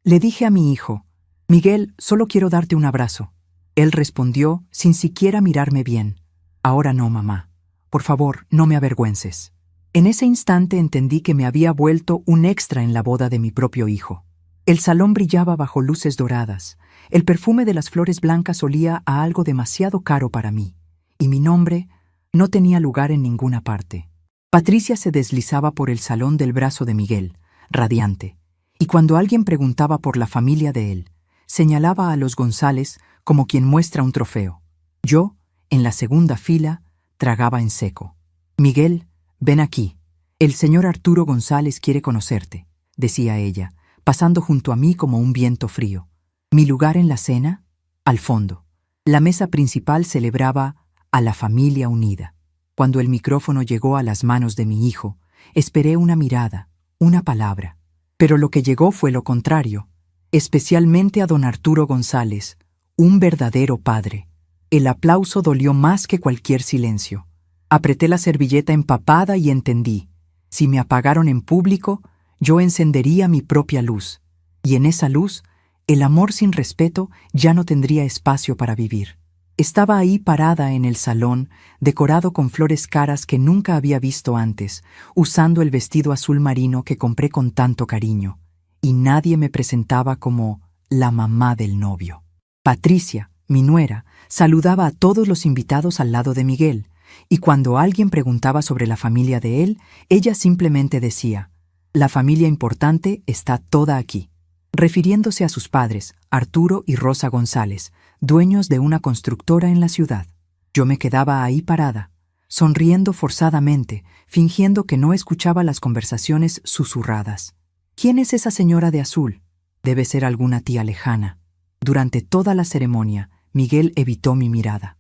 Le dije a mi hijo: «Miguel, solo quiero darte un abrazo». Él respondió, sin siquiera mirarme bien: «Ahora no, mamá. Por favor, no me avergüences». En ese instante entendí que me había vuelto un extra en la boda de mi propio hijo. El salón brillaba bajo luces doradas. El perfume de las flores blancas olía a algo demasiado caro para mí, y mi nombre no tenía lugar en ninguna parte. Patricia se deslizaba por el salón del brazo de Miguel, radiante, y cuando alguien preguntaba por la familia de él, señalaba a los González como quien muestra un trofeo. Yo, en la segunda fila, tragaba en seco. «Miguel, ven aquí. El señor Arturo González quiere conocerte», decía ella, pasando junto a mí como un viento frío. Mi lugar en la cena, al fondo. La mesa principal celebraba a la familia unida. Cuando el micrófono llegó a las manos de mi hijo, esperé una mirada, una palabra. Pero lo que llegó fue lo contrario, especialmente a don Arturo González, un verdadero padre. El aplauso dolió más que cualquier silencio. Apreté la servilleta empapada y entendí: si me apagaron en público, yo encendería mi propia luz, y en esa luz, el amor sin respeto ya no tendría espacio para vivir. Estaba ahí parada en el salón, decorado con flores caras que nunca había visto antes, usando el vestido azul marino que compré con tanto cariño, y nadie me presentaba como la mamá del novio. Patricia, mi nuera, saludaba a todos los invitados al lado de Miguel, y cuando alguien preguntaba sobre la familia de él, ella simplemente decía: «La familia importante está toda aquí», refiriéndose a sus padres, Arturo y Rosa González, dueños de una constructora en la ciudad. Yo me quedaba ahí parada, sonriendo forzadamente, fingiendo que no escuchaba las conversaciones susurradas. «¿Quién es esa señora de azul? Debe ser alguna tía lejana». Durante toda la ceremonia, Miguel evitó mi mirada.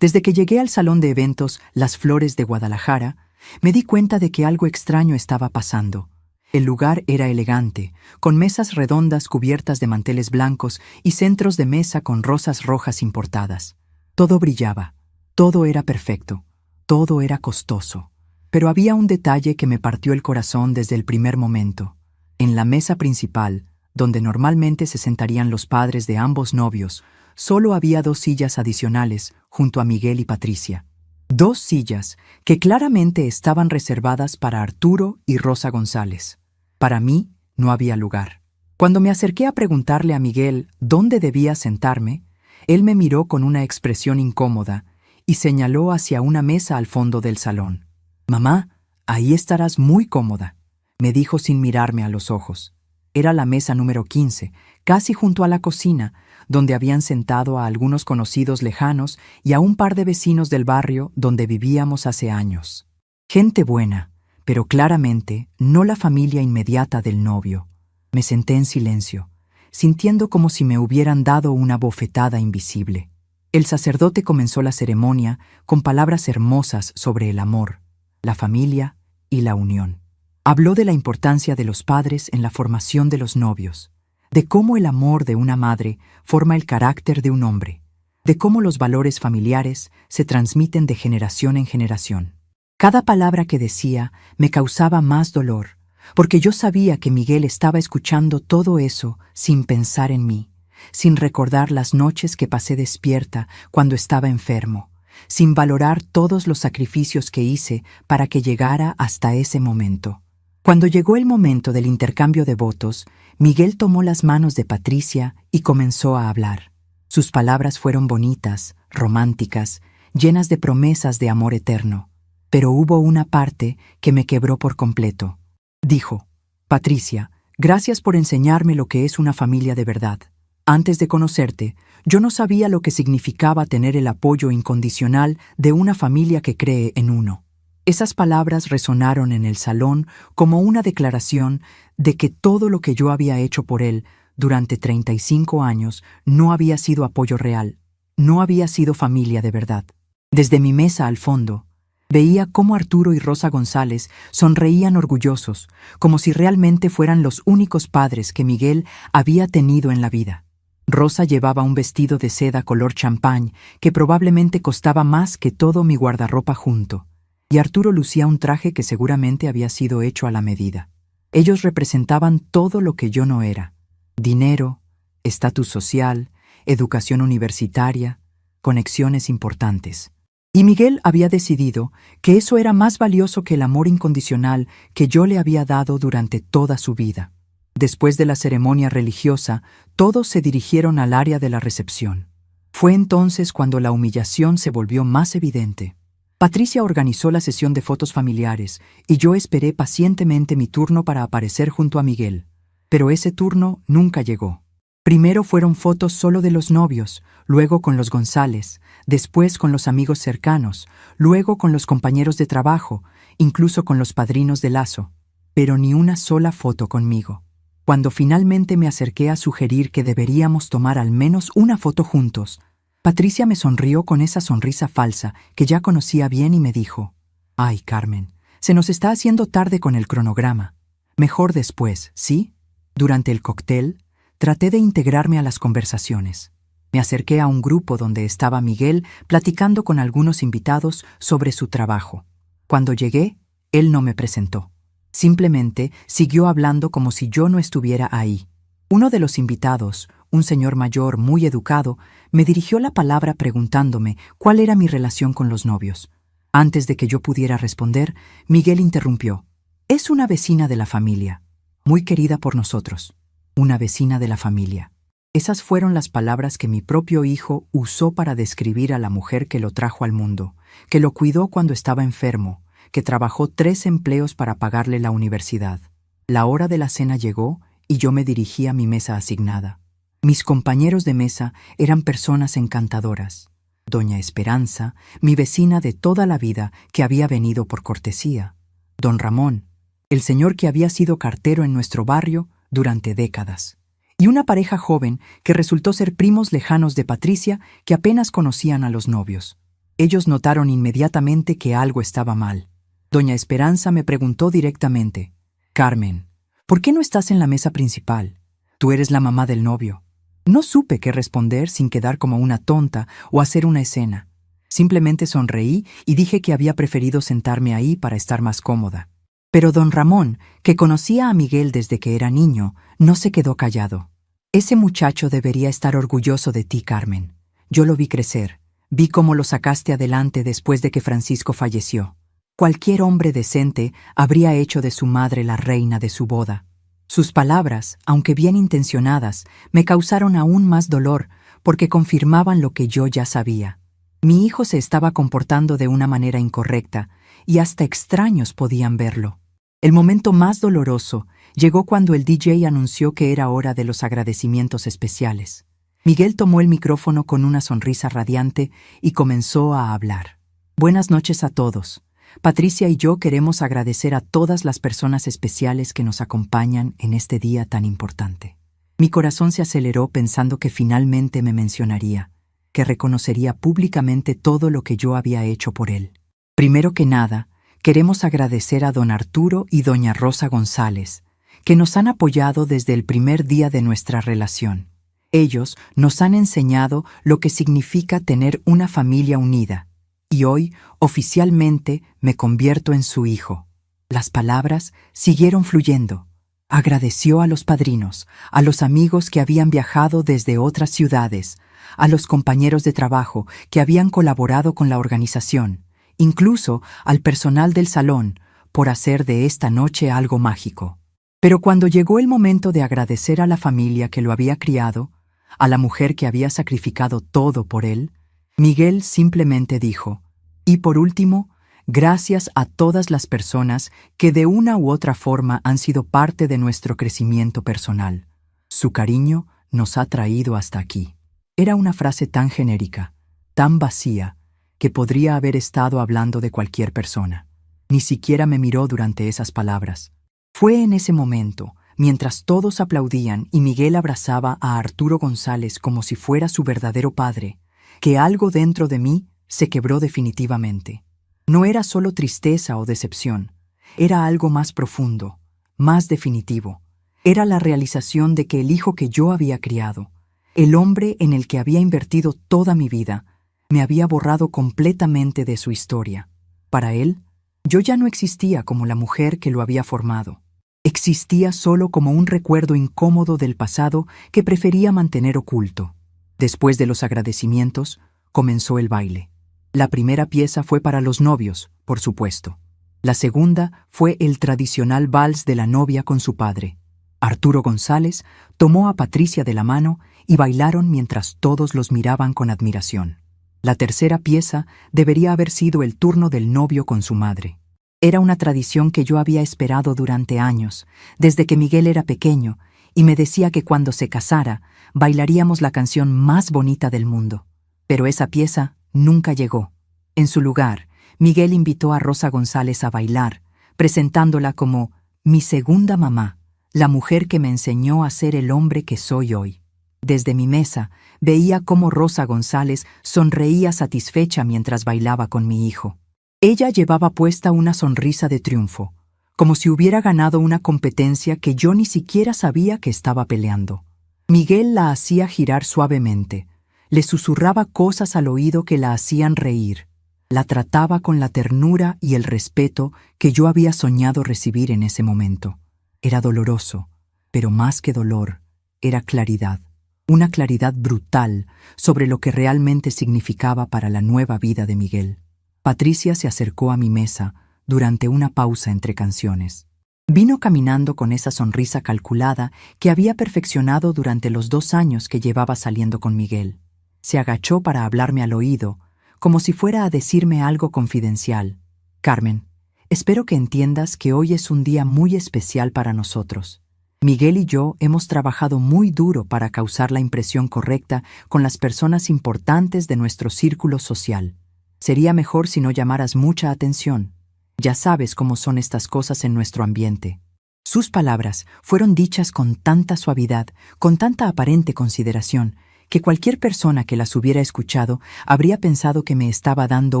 Desde que llegué al salón de eventos Las Flores de Guadalajara, me di cuenta de que algo extraño estaba pasando. El lugar era elegante, con mesas redondas cubiertas de manteles blancos y centros de mesa con rosas rojas importadas. Todo brillaba, todo era perfecto, todo era costoso. Pero había un detalle que me partió el corazón desde el primer momento. En la mesa principal, donde normalmente se sentarían los padres de ambos novios, solo había 2 sillas adicionales junto a Miguel y Patricia. 2 sillas que claramente estaban reservadas para Arturo y Rosa González. Para mí no había lugar. Cuando me acerqué a preguntarle a Miguel dónde debía sentarme, él me miró con una expresión incómoda y señaló hacia una mesa al fondo del salón. «Mamá, ahí estarás muy cómoda», me dijo sin mirarme a los ojos. Era la mesa número 15, casi junto a la cocina, donde habían sentado a algunos conocidos lejanos y a un par de vecinos del barrio donde vivíamos hace años. Gente buena, pero claramente no la familia inmediata del novio. Me senté en silencio, sintiendo como si me hubieran dado una bofetada invisible. El sacerdote comenzó la ceremonia con palabras hermosas sobre el amor, la familia y la unión. Habló de la importancia de los padres en la formación de los novios, de cómo el amor de una madre forma el carácter de un hombre, de cómo los valores familiares se transmiten de generación en generación. Cada palabra que decía me causaba más dolor, porque yo sabía que Miguel estaba escuchando todo eso sin pensar en mí, sin recordar las noches que pasé despierta cuando estaba enfermo, sin valorar todos los sacrificios que hice para que llegara hasta ese momento. Cuando llegó el momento del intercambio de votos, Miguel tomó las manos de Patricia y comenzó a hablar. Sus palabras fueron bonitas, románticas, llenas de promesas de amor eterno. Pero hubo una parte que me quebró por completo. Dijo: «Patricia, gracias por enseñarme lo que es una familia de verdad. Antes de conocerte, yo no sabía lo que significaba tener el apoyo incondicional de una familia que cree en uno». Esas palabras resonaron en el salón como una declaración de que todo lo que yo había hecho por él durante 35 años no había sido apoyo real, no había sido familia de verdad. Desde mi mesa al fondo, veía cómo Arturo y Rosa González sonreían orgullosos, como si realmente fueran los únicos padres que Miguel había tenido en la vida. Rosa llevaba un vestido de seda color champán que probablemente costaba más que todo mi guardarropa junto, y Arturo lucía un traje que seguramente había sido hecho a la medida. Ellos representaban todo lo que yo no era. dinero, estatus social, educación universitaria, conexiones importantes. Y Miguel había decidido que eso era más valioso que el amor incondicional que yo le había dado durante toda su vida. Después de la ceremonia religiosa, todos se dirigieron al área de la recepción. Fue entonces cuando la humillación se volvió más evidente. Patricia organizó la sesión de fotos familiares y yo esperé pacientemente mi turno para aparecer junto a Miguel. Pero ese turno nunca llegó. Primero fueron fotos solo de los novios, luego con los González, después con los amigos cercanos, luego con los compañeros de trabajo, incluso con los padrinos de Lazo, pero ni una sola foto conmigo. Cuando finalmente me acerqué a sugerir que deberíamos tomar al menos una foto juntos, Patricia me sonrió con esa sonrisa falsa que ya conocía bien y me dijo: «Ay, Carmen, se nos está haciendo tarde con el cronograma. Mejor después, ¿sí?» Durante el cóctel, traté de integrarme a las conversaciones. Me acerqué a un grupo donde estaba Miguel platicando con algunos invitados sobre su trabajo. Cuando llegué, él no me presentó. Simplemente siguió hablando como si yo no estuviera ahí. Uno de los invitados, un señor mayor muy educado, me dirigió la palabra preguntándome cuál era mi relación con los novios. Antes de que yo pudiera responder, Miguel interrumpió. «Es una vecina de la familia, muy querida por nosotros. Una vecina de la familia». Esas fueron las palabras que mi propio hijo usó para describir a la mujer que lo trajo al mundo, que lo cuidó cuando estaba enfermo, que trabajó 3 empleos para pagarle la universidad. La hora de la cena llegó y yo me dirigí a mi mesa asignada. Mis compañeros de mesa eran personas encantadoras. Doña Esperanza, mi vecina de toda la vida que había venido por cortesía. Don Ramón, el señor que había sido cartero en nuestro barrio durante décadas. Y una pareja joven que resultó ser primos lejanos de Patricia que apenas conocían a los novios. Ellos notaron inmediatamente que algo estaba mal. Doña Esperanza me preguntó directamente: «Carmen, ¿por qué no estás en la mesa principal? Tú eres la mamá del novio». No supe qué responder sin quedar como una tonta o hacer una escena. Simplemente sonreí y dije que había preferido sentarme ahí para estar más cómoda. Pero don Ramón, que conocía a Miguel desde que era niño, no se quedó callado. «Ese muchacho debería estar orgulloso de ti, Carmen. Yo lo vi crecer. Vi cómo lo sacaste adelante después de que Francisco falleció. Cualquier hombre decente habría hecho de su madre la reina de su boda». Sus palabras, aunque bien intencionadas, me causaron aún más dolor porque confirmaban lo que yo ya sabía. Mi hijo se estaba comportando de una manera incorrecta y hasta extraños podían verlo. El momento más doloroso llegó cuando el DJ anunció que era hora de los agradecimientos especiales. Miguel tomó el micrófono con una sonrisa radiante y comenzó a hablar. «Buenas noches a todos. Patricia y yo queremos agradecer a todas las personas especiales que nos acompañan en este día tan importante». Mi corazón se aceleró pensando que finalmente me mencionaría, que reconocería públicamente todo lo que yo había hecho por él. Primero que nada, queremos agradecer a don Arturo y doña Rosa González, que nos han apoyado desde el primer día de nuestra relación. Ellos nos han enseñado lo que significa tener una familia unida. Y hoy, oficialmente, me convierto en su hijo. Las palabras siguieron fluyendo. Agradeció a los padrinos, a los amigos que habían viajado desde otras ciudades, a los compañeros de trabajo que habían colaborado con la organización, incluso al personal del salón, por hacer de esta noche algo mágico. Pero cuando llegó el momento de agradecer a la familia que lo había criado, a la mujer que había sacrificado todo por él, Miguel simplemente dijo: «Y por último, gracias a todas las personas que de una u otra forma han sido parte de nuestro crecimiento personal. Su cariño nos ha traído hasta aquí». Era una frase tan genérica, tan vacía, que podría haber estado hablando de cualquier persona. Ni siquiera me miró durante esas palabras. Fue en ese momento, mientras todos aplaudían y Miguel abrazaba a Arturo González como si fuera su verdadero padre, que algo dentro de mí se quebró definitivamente. No era solo tristeza o decepción, era algo más profundo, más definitivo. Era la realización de que el hijo que yo había criado, el hombre en el que había invertido toda mi vida, me había borrado completamente de su historia. Para él, yo ya no existía como la mujer que lo había formado. Existía solo como un recuerdo incómodo del pasado que prefería mantener oculto. Después de los agradecimientos, comenzó el baile. La primera pieza fue para los novios, por supuesto. La segunda fue el tradicional vals de la novia con su padre. Arturo González tomó a Patricia de la mano y bailaron mientras todos los miraban con admiración. La tercera pieza debería haber sido el turno del novio con su madre. Era una tradición que yo había esperado durante años, desde que Miguel era pequeño, y me decía que cuando se casara, bailaríamos la canción más bonita del mundo. Pero esa pieza nunca llegó. En su lugar, Miguel invitó a Rosa González a bailar, presentándola como mi segunda mamá, la mujer que me enseñó a ser el hombre que soy hoy. Desde mi mesa, veía cómo Rosa González sonreía satisfecha mientras bailaba con mi hijo. Ella llevaba puesta una sonrisa de triunfo, como si hubiera ganado una competencia que yo ni siquiera sabía que estaba peleando. Miguel la hacía girar suavemente, le susurraba cosas al oído que la hacían reír, la trataba con la ternura y el respeto que yo había soñado recibir en ese momento. Era doloroso, pero más que dolor, era claridad, una claridad brutal sobre lo que realmente significaba para la nueva vida de Miguel. Patricia se acercó a mi mesa durante una pausa entre canciones. Vino caminando con esa sonrisa calculada que había perfeccionado durante los 2 años que llevaba saliendo con Miguel. Se agachó para hablarme al oído, como si fuera a decirme algo confidencial. Carmen, espero que entiendas que hoy es un día muy especial para nosotros. Miguel y yo hemos trabajado muy duro para causar la impresión correcta con las personas importantes de nuestro círculo social. Sería mejor si no llamaras mucha atención. Ya sabes cómo son estas cosas en nuestro ambiente. Sus palabras fueron dichas con tanta suavidad, con tanta aparente consideración, que cualquier persona que las hubiera escuchado habría pensado que me estaba dando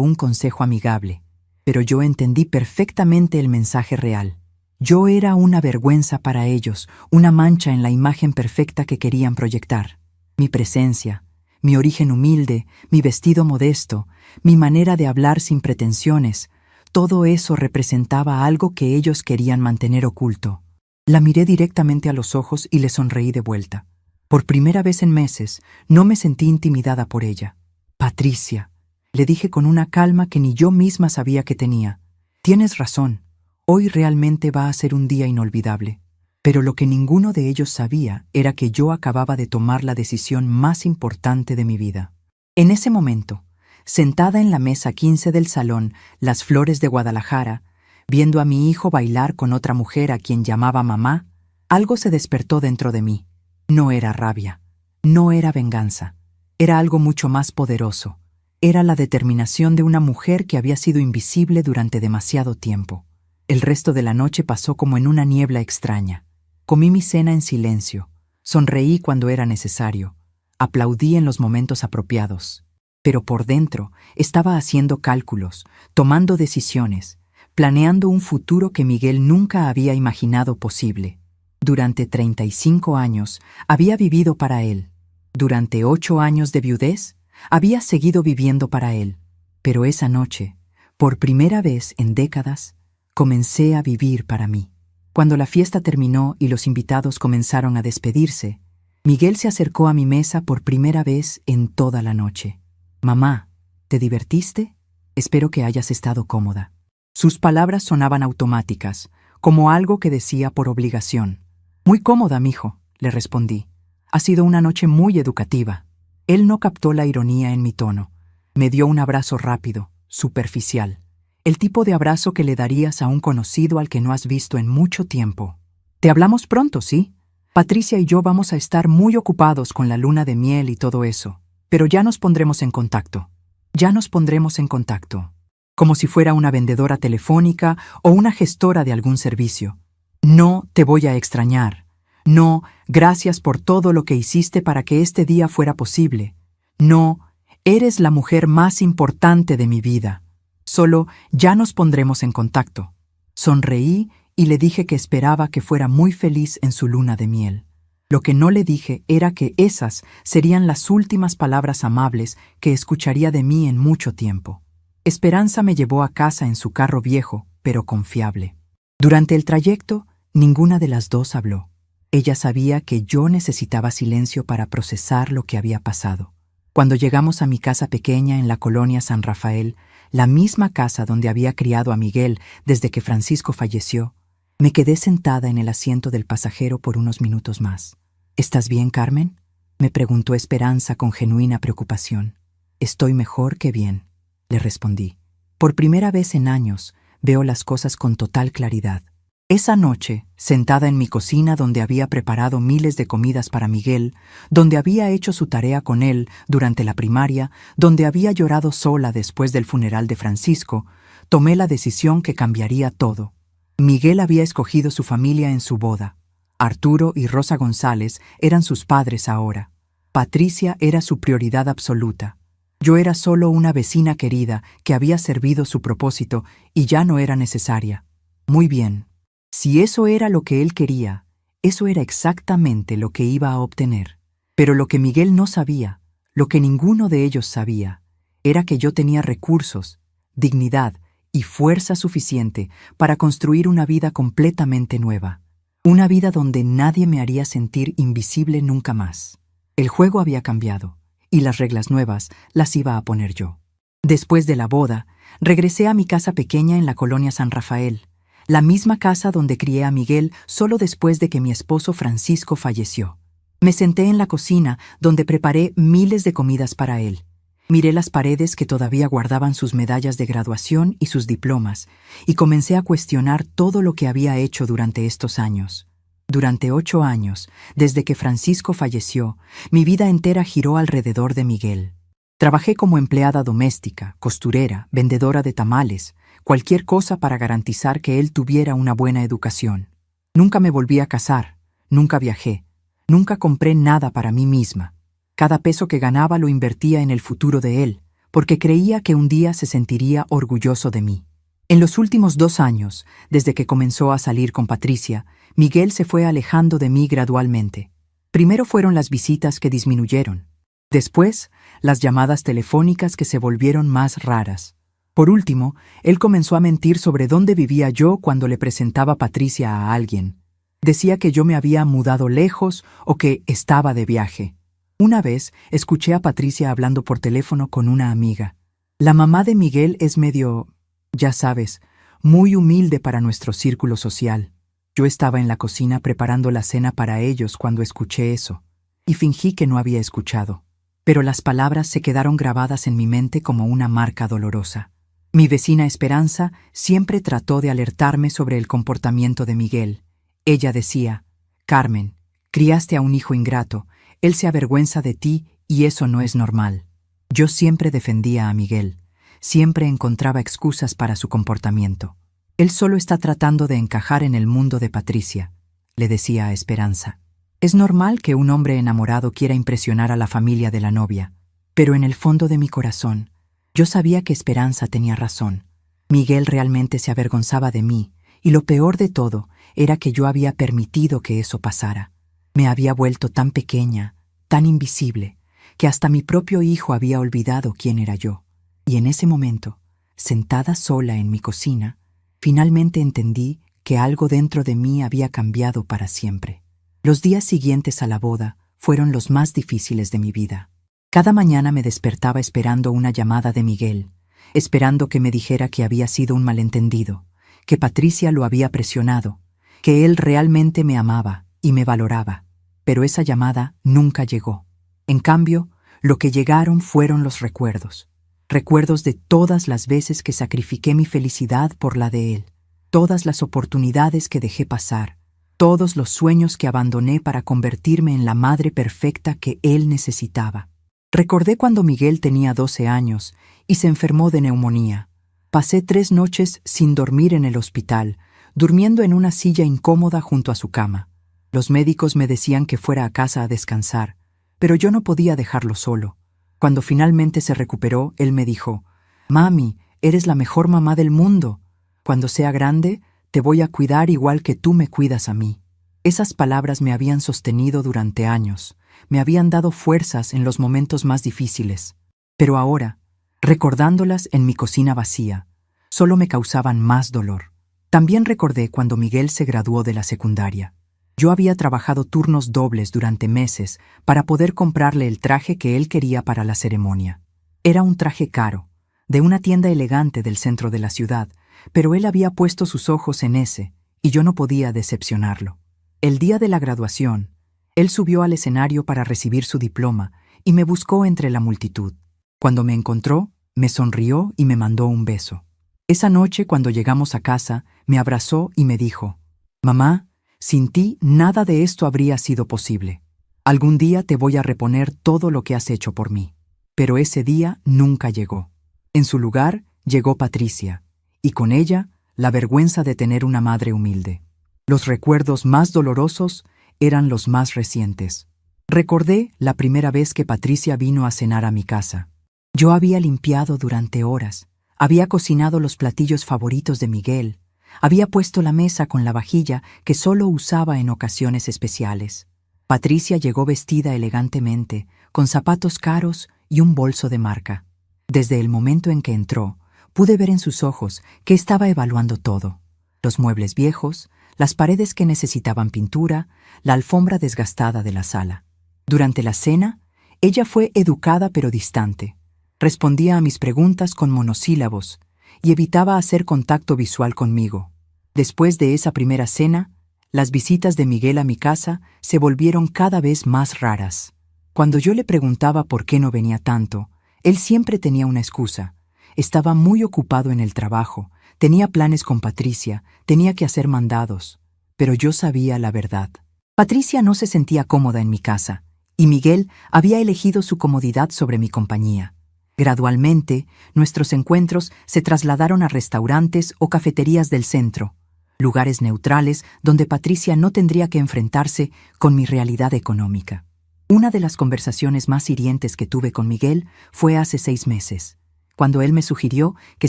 un consejo amigable. Pero yo entendí perfectamente el mensaje real. Yo era una vergüenza para ellos, una mancha en la imagen perfecta que querían proyectar. Mi presencia, mi origen humilde, mi vestido modesto, mi manera de hablar sin pretensiones, todo eso representaba algo que ellos querían mantener oculto. La miré directamente a los ojos y le sonreí de vuelta. Por primera vez en meses, no me sentí intimidada por ella. Patricia, le dije con una calma que ni yo misma sabía que tenía. Tienes razón, hoy realmente va a ser un día inolvidable. Pero lo que ninguno de ellos sabía era que yo acababa de tomar la decisión más importante de mi vida. En ese momento, sentada en la mesa 15 del salón Las Flores de Guadalajara, viendo a mi hijo bailar con otra mujer a quien llamaba mamá, algo se despertó dentro de mí. No era rabia, no era venganza, era algo mucho más poderoso. Era la determinación de una mujer que había sido invisible durante demasiado tiempo. El resto de la noche pasó como en una niebla extraña. Comí mi cena en silencio, sonreí cuando era necesario, aplaudí en los momentos apropiados. Pero por dentro estaba haciendo cálculos, tomando decisiones, planeando un futuro que Miguel nunca había imaginado posible. Durante 35 años había vivido para él. Durante 8 años de viudez había seguido viviendo para él. Pero esa noche, por primera vez en décadas, comencé a vivir para mí. Cuando la fiesta terminó y los invitados comenzaron a despedirse, Miguel se acercó a mi mesa por primera vez en toda la noche. «Mamá, ¿te divertiste? Espero que hayas estado cómoda». Sus palabras sonaban automáticas, como algo que decía por obligación. «Muy cómoda, mijo», le respondí. «Ha sido una noche muy educativa». Él no captó la ironía en mi tono. Me dio un abrazo rápido, superficial. El tipo de abrazo que le darías a un conocido al que no has visto en mucho tiempo. «Te hablamos pronto, ¿sí? Patricia y yo vamos a estar muy ocupados con la luna de miel y todo eso, pero ya nos pondremos en contacto. Ya nos pondremos en contacto». Como si fuera una vendedora telefónica o una gestora de algún servicio. «No te voy a extrañar. No, gracias por todo lo que hiciste para que este día fuera posible. No, eres la mujer más importante de mi vida. Solo ya nos pondremos en contacto». Sonreí y le dije que esperaba que fuera muy feliz en su luna de miel. Lo que no le dije era que esas serían las últimas palabras amables que escucharía de mí en mucho tiempo. Esperanza me llevó a casa en su carro viejo, pero confiable. Durante el trayecto, Ninguna de las dos habló. Ella sabía que yo necesitaba silencio para procesar lo que había pasado. Cuando llegamos a mi casa pequeña en la colonia San Rafael, la misma casa donde había criado a Miguel desde que Francisco falleció, me quedé sentada en el asiento del pasajero por unos minutos más. ¿Estás bien, Carmen?, me preguntó Esperanza con genuina preocupación. Estoy mejor que bien, le respondí. Por primera vez en años, veo las cosas con total claridad. Esa noche, sentada en mi cocina donde había preparado miles de comidas para Miguel, donde había hecho su tarea con él durante la primaria, donde había llorado sola después del funeral de Francisco, tomé la decisión que cambiaría todo. Miguel había escogido su familia en su boda. Arturo y Rosa González eran sus padres ahora. Patricia era su prioridad absoluta. Yo era solo una vecina querida que había servido su propósito y ya no era necesaria. Muy bien. Si eso era lo que él quería, eso era exactamente lo que iba a obtener. Pero lo que Miguel no sabía, lo que ninguno de ellos sabía, era que yo tenía recursos, dignidad y fuerza suficiente para construir una vida completamente nueva. Una vida donde nadie me haría sentir invisible nunca más. El juego había cambiado, y las reglas nuevas las iba a poner yo. Después de la boda, regresé a mi casa pequeña en la colonia San Rafael, la misma casa donde crié a Miguel solo después de que mi esposo Francisco falleció. Me senté en la cocina donde preparé miles de comidas para él. Miré las paredes que todavía guardaban sus medallas de graduación y sus diplomas, y comencé a cuestionar todo lo que había hecho durante estos años. Durante 8 años, desde que Francisco falleció, mi vida entera giró alrededor de Miguel. Trabajé como empleada doméstica, costurera, vendedora de tamales, cualquier cosa para garantizar que él tuviera una buena educación. Nunca me volví a casar, nunca viajé, nunca compré nada para mí misma. Cada peso que ganaba lo invertía en el futuro de él, porque creía que un día se sentiría orgulloso de mí. En los últimos 2 años, desde que comenzó a salir con Patricia, Miguel se fue alejando de mí gradualmente. Primero fueron las visitas que disminuyeron. Después, las llamadas telefónicas que se volvieron más raras. Por último, él comenzó a mentir sobre dónde vivía yo cuando le presentaba a Patricia a alguien. Decía que yo me había mudado lejos o que estaba de viaje. Una vez, escuché a Patricia hablando por teléfono con una amiga. La mamá de Miguel es medio, ya sabes, muy humilde para nuestro círculo social. Yo estaba en la cocina preparando la cena para ellos cuando escuché eso, y fingí que no había escuchado. Pero las palabras se quedaron grabadas en mi mente como una marca dolorosa. Mi vecina Esperanza siempre trató de alertarme sobre el comportamiento de Miguel. Ella decía: «Carmen, criaste a un hijo ingrato, él se avergüenza de ti y eso no es normal». Yo siempre defendía a Miguel, siempre encontraba excusas para su comportamiento. «Él solo está tratando de encajar en el mundo de Patricia», le decía a Esperanza. «Es normal que un hombre enamorado quiera impresionar a la familia de la novia». Pero en el fondo de mi corazón, yo sabía que Esperanza tenía razón. Miguel realmente se avergonzaba de mí, y lo peor de todo era que yo había permitido que eso pasara. Me había vuelto tan pequeña, tan invisible, que hasta mi propio hijo había olvidado quién era yo. Y en ese momento, sentada sola en mi cocina, finalmente entendí que algo dentro de mí había cambiado para siempre. Los días siguientes a la boda fueron los más difíciles de mi vida. Cada mañana me despertaba esperando una llamada de Miguel, esperando que me dijera que había sido un malentendido, que Patricia lo había presionado, que él realmente me amaba y me valoraba. Pero esa llamada nunca llegó. En cambio, lo que llegaron fueron los recuerdos. Recuerdos de todas las veces que sacrifiqué mi felicidad por la de él, todas las oportunidades que dejé pasar, todos los sueños que abandoné para convertirme en la madre perfecta que él necesitaba. Recordé cuando Miguel tenía 12 años y se enfermó de neumonía. Pasé 3 noches sin dormir en el hospital, durmiendo en una silla incómoda junto a su cama. Los médicos me decían que fuera a casa a descansar, pero yo no podía dejarlo solo. Cuando finalmente se recuperó, él me dijo: «Mami, eres la mejor mamá del mundo. Cuando sea grande, te voy a cuidar igual que tú me cuidas a mí». Esas palabras me habían sostenido durante años, me habían dado fuerzas en los momentos más difíciles. Pero ahora, recordándolas en mi cocina vacía, solo me causaban más dolor. También recordé cuando Miguel se graduó de la secundaria. Yo había trabajado turnos dobles durante meses para poder comprarle el traje que él quería para la ceremonia. Era un traje caro, de una tienda elegante del centro de la ciudad, pero él había puesto sus ojos en ese, y yo no podía decepcionarlo. El día de la graduación, él subió al escenario para recibir su diploma y me buscó entre la multitud. Cuando me encontró, me sonrió y me mandó un beso. Esa noche, cuando llegamos a casa, me abrazó y me dijo: «Mamá, sin ti nada de esto habría sido posible. Algún día te voy a reponer todo lo que has hecho por mí». Pero ese día nunca llegó. En su lugar llegó Patricia, y con ella la vergüenza de tener una madre humilde. Los recuerdos más dolorosos eran los más recientes. Recordé la primera vez que Patricia vino a cenar a mi casa. Yo había limpiado durante horas, había cocinado los platillos favoritos de Miguel, había puesto la mesa con la vajilla que solo usaba en ocasiones especiales. Patricia llegó vestida elegantemente, con zapatos caros y un bolso de marca. Desde el momento en que entró, pude ver en sus ojos que estaba evaluando todo: los muebles viejos, las paredes que necesitaban pintura, la alfombra desgastada de la sala. Durante la cena, ella fue educada pero distante. Respondía a mis preguntas con monosílabos y evitaba hacer contacto visual conmigo. Después de esa primera cena, las visitas de Miguel a mi casa se volvieron cada vez más raras. Cuando yo le preguntaba por qué no venía tanto, él siempre tenía una excusa. Estaba muy ocupado en el trabajo, tenía planes con Patricia, tenía que hacer mandados. Pero yo sabía la verdad. Patricia no se sentía cómoda en mi casa, y Miguel había elegido su comodidad sobre mi compañía. Gradualmente, nuestros encuentros se trasladaron a restaurantes o cafeterías del centro, lugares neutrales donde Patricia no tendría que enfrentarse con mi realidad económica. Una de las conversaciones más hirientes que tuve con Miguel fue hace 6 meses, cuando él me sugirió que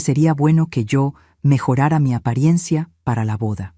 sería bueno que yo mejorara mi apariencia para la boda.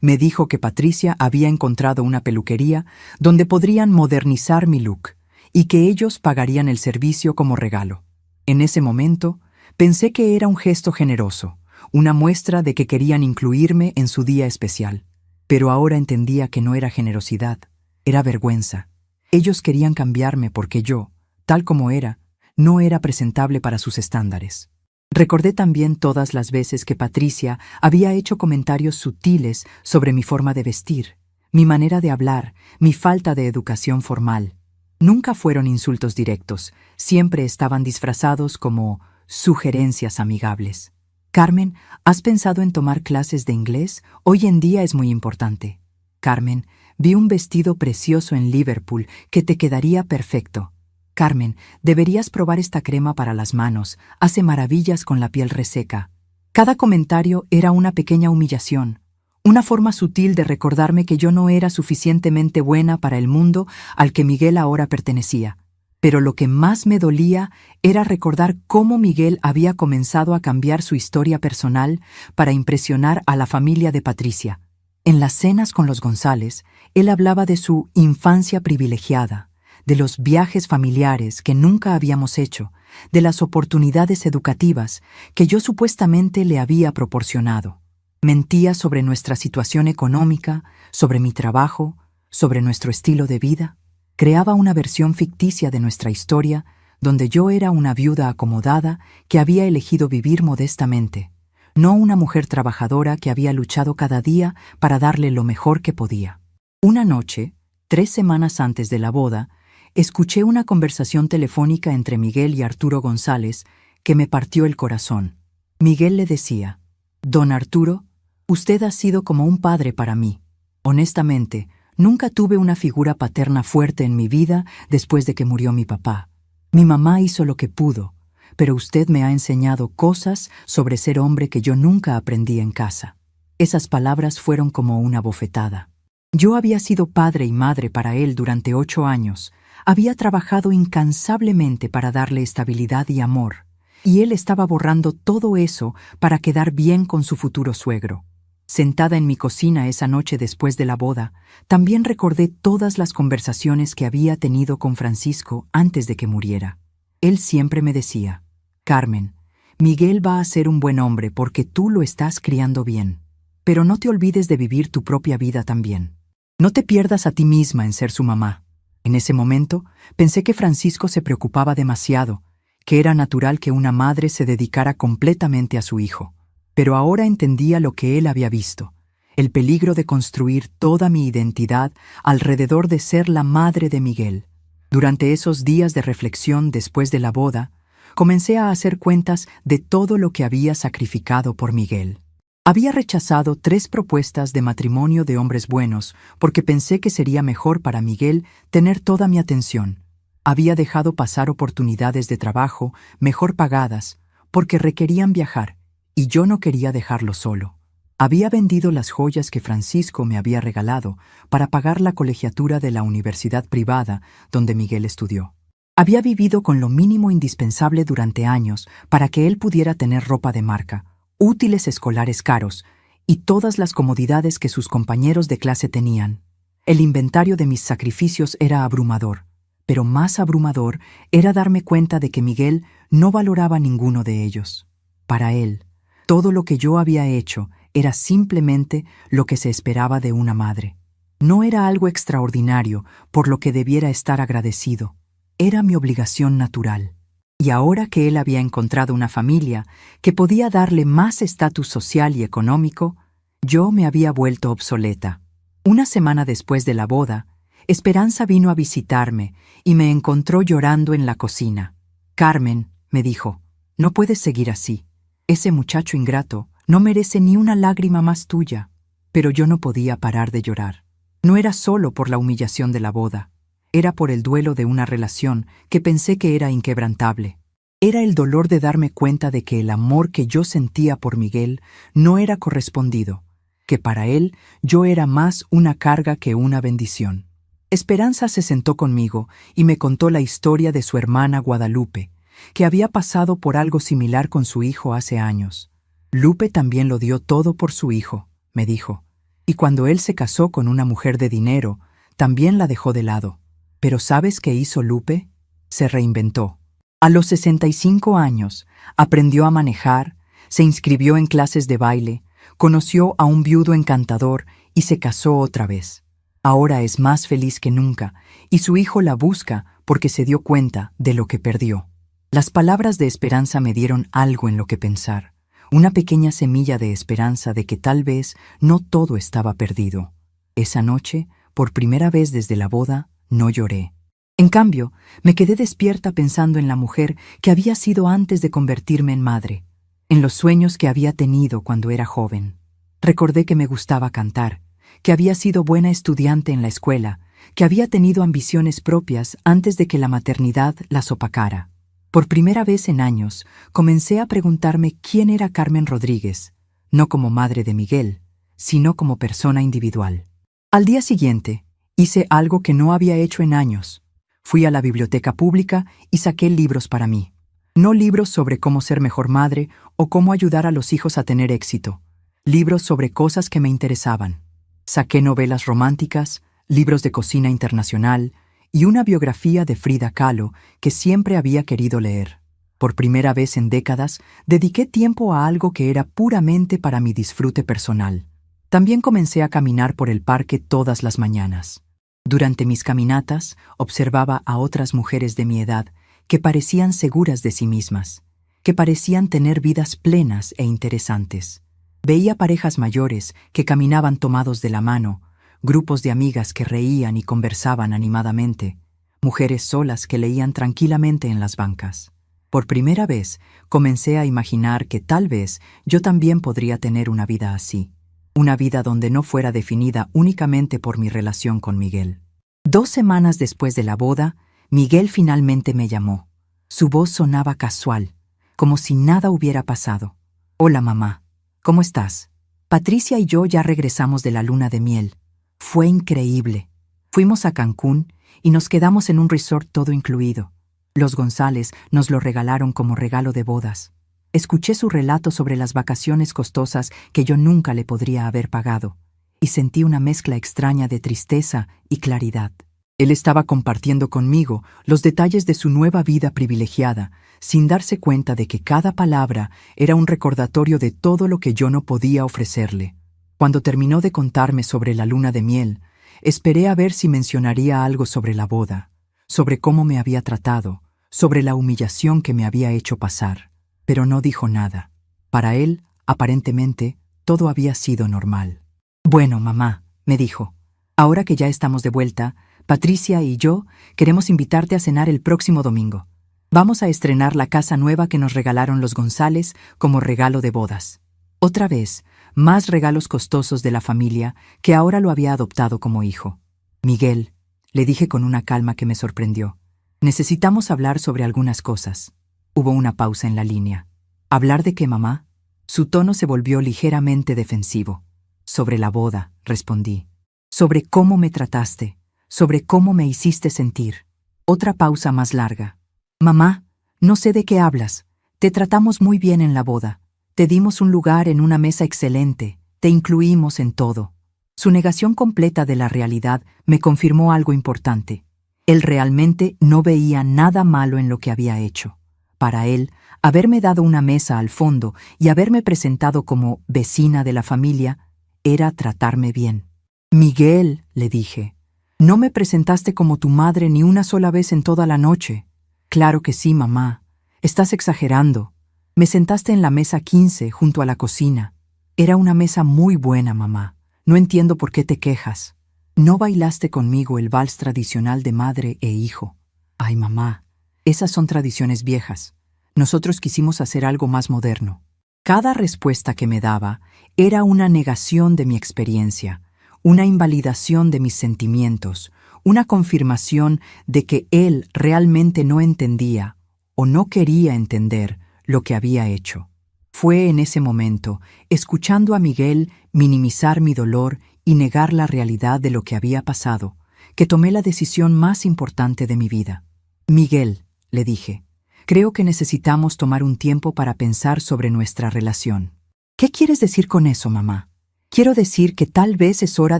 Me dijo que Patricia había encontrado una peluquería donde podrían modernizar mi look y que ellos pagarían el servicio como regalo. En ese momento, pensé que era un gesto generoso, una muestra de que querían incluirme en su día especial. Pero ahora entendía que no era generosidad, era vergüenza. Ellos querían cambiarme porque yo, tal como era, no era presentable para sus estándares. Recordé también todas las veces que Patricia había hecho comentarios sutiles sobre mi forma de vestir, mi manera de hablar, mi falta de educación formal. Nunca fueron insultos directos, siempre estaban disfrazados como sugerencias amigables. «Carmen, ¿has pensado en tomar clases de inglés? Hoy en día es muy importante». «Carmen, vi un vestido precioso en Liverpool que te quedaría perfecto». «Carmen, deberías probar esta crema para las manos, hace maravillas con la piel reseca». Cada comentario era una pequeña humillación, una forma sutil de recordarme que yo no era suficientemente buena para el mundo al que Miguel ahora pertenecía. Pero lo que más me dolía era recordar cómo Miguel había comenzado a cambiar su historia personal para impresionar a la familia de Patricia. En las cenas con los González, él hablaba de su infancia privilegiada, de los viajes familiares que nunca habíamos hecho, de las oportunidades educativas que yo supuestamente le había proporcionado. Mentía sobre nuestra situación económica, sobre mi trabajo, sobre nuestro estilo de vida. Creaba una versión ficticia de nuestra historia, donde yo era una viuda acomodada que había elegido vivir modestamente, no una mujer trabajadora que había luchado cada día para darle lo mejor que podía. Una noche, 3 semanas antes de la boda, escuché una conversación telefónica entre Miguel y Arturo González que me partió el corazón. Miguel le decía: «Don Arturo, usted ha sido como un padre para mí. Honestamente, nunca tuve una figura paterna fuerte en mi vida después de que murió mi papá. Mi mamá hizo lo que pudo, pero usted me ha enseñado cosas sobre ser hombre que yo nunca aprendí en casa». Esas palabras fueron como una bofetada. Yo había sido padre y madre para él durante 8 años, había trabajado incansablemente para darle estabilidad y amor, y él estaba borrando todo eso para quedar bien con su futuro suegro. Sentada en mi cocina esa noche después de la boda, también recordé todas las conversaciones que había tenido con Francisco antes de que muriera. Él siempre me decía: «Carmen, Miguel va a ser un buen hombre porque tú lo estás criando bien». Pero no te olvides de vivir tu propia vida también. No te pierdas a ti misma en ser su mamá. En ese momento, pensé que Francisco se preocupaba demasiado, que era natural que una madre se dedicara completamente a su hijo. Pero ahora entendía lo que él había visto, el peligro de construir toda mi identidad alrededor de ser la madre de Miguel. Durante esos días de reflexión después de la boda, comencé a hacer cuentas de todo lo que había sacrificado por Miguel. Había rechazado 3 propuestas de matrimonio de hombres buenos porque pensé que sería mejor para Miguel tener toda mi atención. Había dejado pasar oportunidades de trabajo mejor pagadas porque requerían viajar y yo no quería dejarlo solo. Había vendido las joyas que Francisco me había regalado para pagar la colegiatura de la universidad privada donde Miguel estudió. Había vivido con lo mínimo indispensable durante años para que él pudiera tener ropa de marca, útiles escolares caros y todas las comodidades que sus compañeros de clase tenían. El inventario de mis sacrificios era abrumador, pero más abrumador era darme cuenta de que Miguel no valoraba ninguno de ellos. Para él, todo lo que yo había hecho era simplemente lo que se esperaba de una madre. No era algo extraordinario por lo que debiera estar agradecido. Era mi obligación natural. Y ahora que él había encontrado una familia que podía darle más estatus social y económico, yo me había vuelto obsoleta. Una semana después de la boda, Esperanza vino a visitarme y me encontró llorando en la cocina. «Carmen», me dijo, «no puedes seguir así. Ese muchacho ingrato no merece ni una lágrima más tuya». Pero yo no podía parar de llorar. No era solo por la humillación de la boda. Era por el duelo de una relación que pensé que era inquebrantable. Era el dolor de darme cuenta de que el amor que yo sentía por Miguel no era correspondido, que para él yo era más una carga que una bendición. Esperanza se sentó conmigo y me contó la historia de su hermana Guadalupe, que había pasado por algo similar con su hijo hace años. Lupe también lo dio todo por su hijo, me dijo, y cuando él se casó con una mujer de dinero, también la dejó de lado. Pero ¿sabes qué hizo Lupe? Se reinventó. A los 65 años, aprendió a manejar, se inscribió en clases de baile, conoció a un viudo encantador y se casó otra vez. Ahora es más feliz que nunca y su hijo la busca porque se dio cuenta de lo que perdió. Las palabras de Esperanza me dieron algo en lo que pensar, una pequeña semilla de esperanza de que tal vez no todo estaba perdido. Esa noche, por primera vez desde la boda, no lloré. En cambio, me quedé despierta pensando en la mujer que había sido antes de convertirme en madre, en los sueños que había tenido cuando era joven. Recordé que me gustaba cantar, que había sido buena estudiante en la escuela, que había tenido ambiciones propias antes de que la maternidad las opacara. Por primera vez en años, comencé a preguntarme quién era Carmen Rodríguez, no como madre de Miguel, sino como persona individual. Al día siguiente, hice algo que no había hecho en años. Fui a la biblioteca pública y saqué libros para mí. No libros sobre cómo ser mejor madre o cómo ayudar a los hijos a tener éxito. Libros sobre cosas que me interesaban. Saqué novelas románticas, libros de cocina internacional y una biografía de Frida Kahlo que siempre había querido leer. Por primera vez en décadas, dediqué tiempo a algo que era puramente para mi disfrute personal. También comencé a caminar por el parque todas las mañanas. Durante mis caminatas, observaba a otras mujeres de mi edad que parecían seguras de sí mismas, que parecían tener vidas plenas e interesantes. Veía parejas mayores que caminaban tomados de la mano, grupos de amigas que reían y conversaban animadamente, mujeres solas que leían tranquilamente en las bancas. Por primera vez, comencé a imaginar que tal vez yo también podría tener una vida así, una vida donde no fuera definida únicamente por mi relación con Miguel. 2 semanas después de la boda, Miguel finalmente me llamó. Su voz sonaba casual, como si nada hubiera pasado. «Hola, mamá. ¿Cómo estás? Patricia y yo ya regresamos de la luna de miel. Fue increíble. Fuimos a Cancún y nos quedamos en un resort todo incluido. Los González nos lo regalaron como regalo de bodas. Escuché su relato sobre las vacaciones costosas que yo nunca le podría haber pagado, y sentí una mezcla extraña de tristeza y claridad. Él estaba compartiendo conmigo los detalles de su nueva vida privilegiada, sin darse cuenta de que cada palabra era un recordatorio de todo lo que yo no podía ofrecerle. Cuando terminó de contarme sobre la luna de miel, esperé a ver si mencionaría algo sobre la boda, sobre cómo me había tratado, sobre la humillación que me había hecho pasar, pero no dijo nada. Para él, aparentemente, todo había sido normal. «Bueno, mamá», me dijo, «ahora que ya estamos de vuelta, Patricia y yo queremos invitarte a cenar el próximo domingo. Vamos a estrenar la casa nueva que nos regalaron los González como regalo de bodas. Otra vez, más regalos costosos de la familia que ahora lo había adoptado como hijo. Miguel», le dije con una calma que me sorprendió, «necesitamos hablar sobre algunas cosas». Hubo una pausa en la línea. «¿Hablar de qué, mamá?». Su tono se volvió ligeramente defensivo. «Sobre la boda», respondí. «Sobre cómo me trataste, sobre cómo me hiciste sentir». Otra pausa más larga. «Mamá, no sé de qué hablas. Te tratamos muy bien en la boda. Te dimos un lugar en una mesa excelente. Te incluimos en todo». Su negación completa de la realidad me confirmó algo importante. Él realmente no veía nada malo en lo que había hecho. Para él, haberme dado una mesa al fondo y haberme presentado como vecina de la familia era tratarme bien. «Miguel», le dije, «no me presentaste como tu madre ni una sola vez en toda la noche». «Claro que sí, mamá. Estás exagerando. Me sentaste en la mesa 15 junto a la cocina. Era una mesa muy buena, mamá. No entiendo por qué te quejas. No bailaste conmigo el vals tradicional de madre e hijo». «Ay, mamá, esas son tradiciones viejas. Nosotros quisimos hacer algo más moderno». Cada respuesta que me daba era una negación de mi experiencia, una invalidación de mis sentimientos, una confirmación de que él realmente no entendía o no quería entender lo que había hecho. Fue en ese momento, escuchando a Miguel minimizar mi dolor y negar la realidad de lo que había pasado, que tomé la decisión más importante de mi vida. «Miguel», le dije, «creo que necesitamos tomar un tiempo para pensar sobre nuestra relación». «¿Qué quieres decir con eso, mamá?». «Quiero decir que tal vez es hora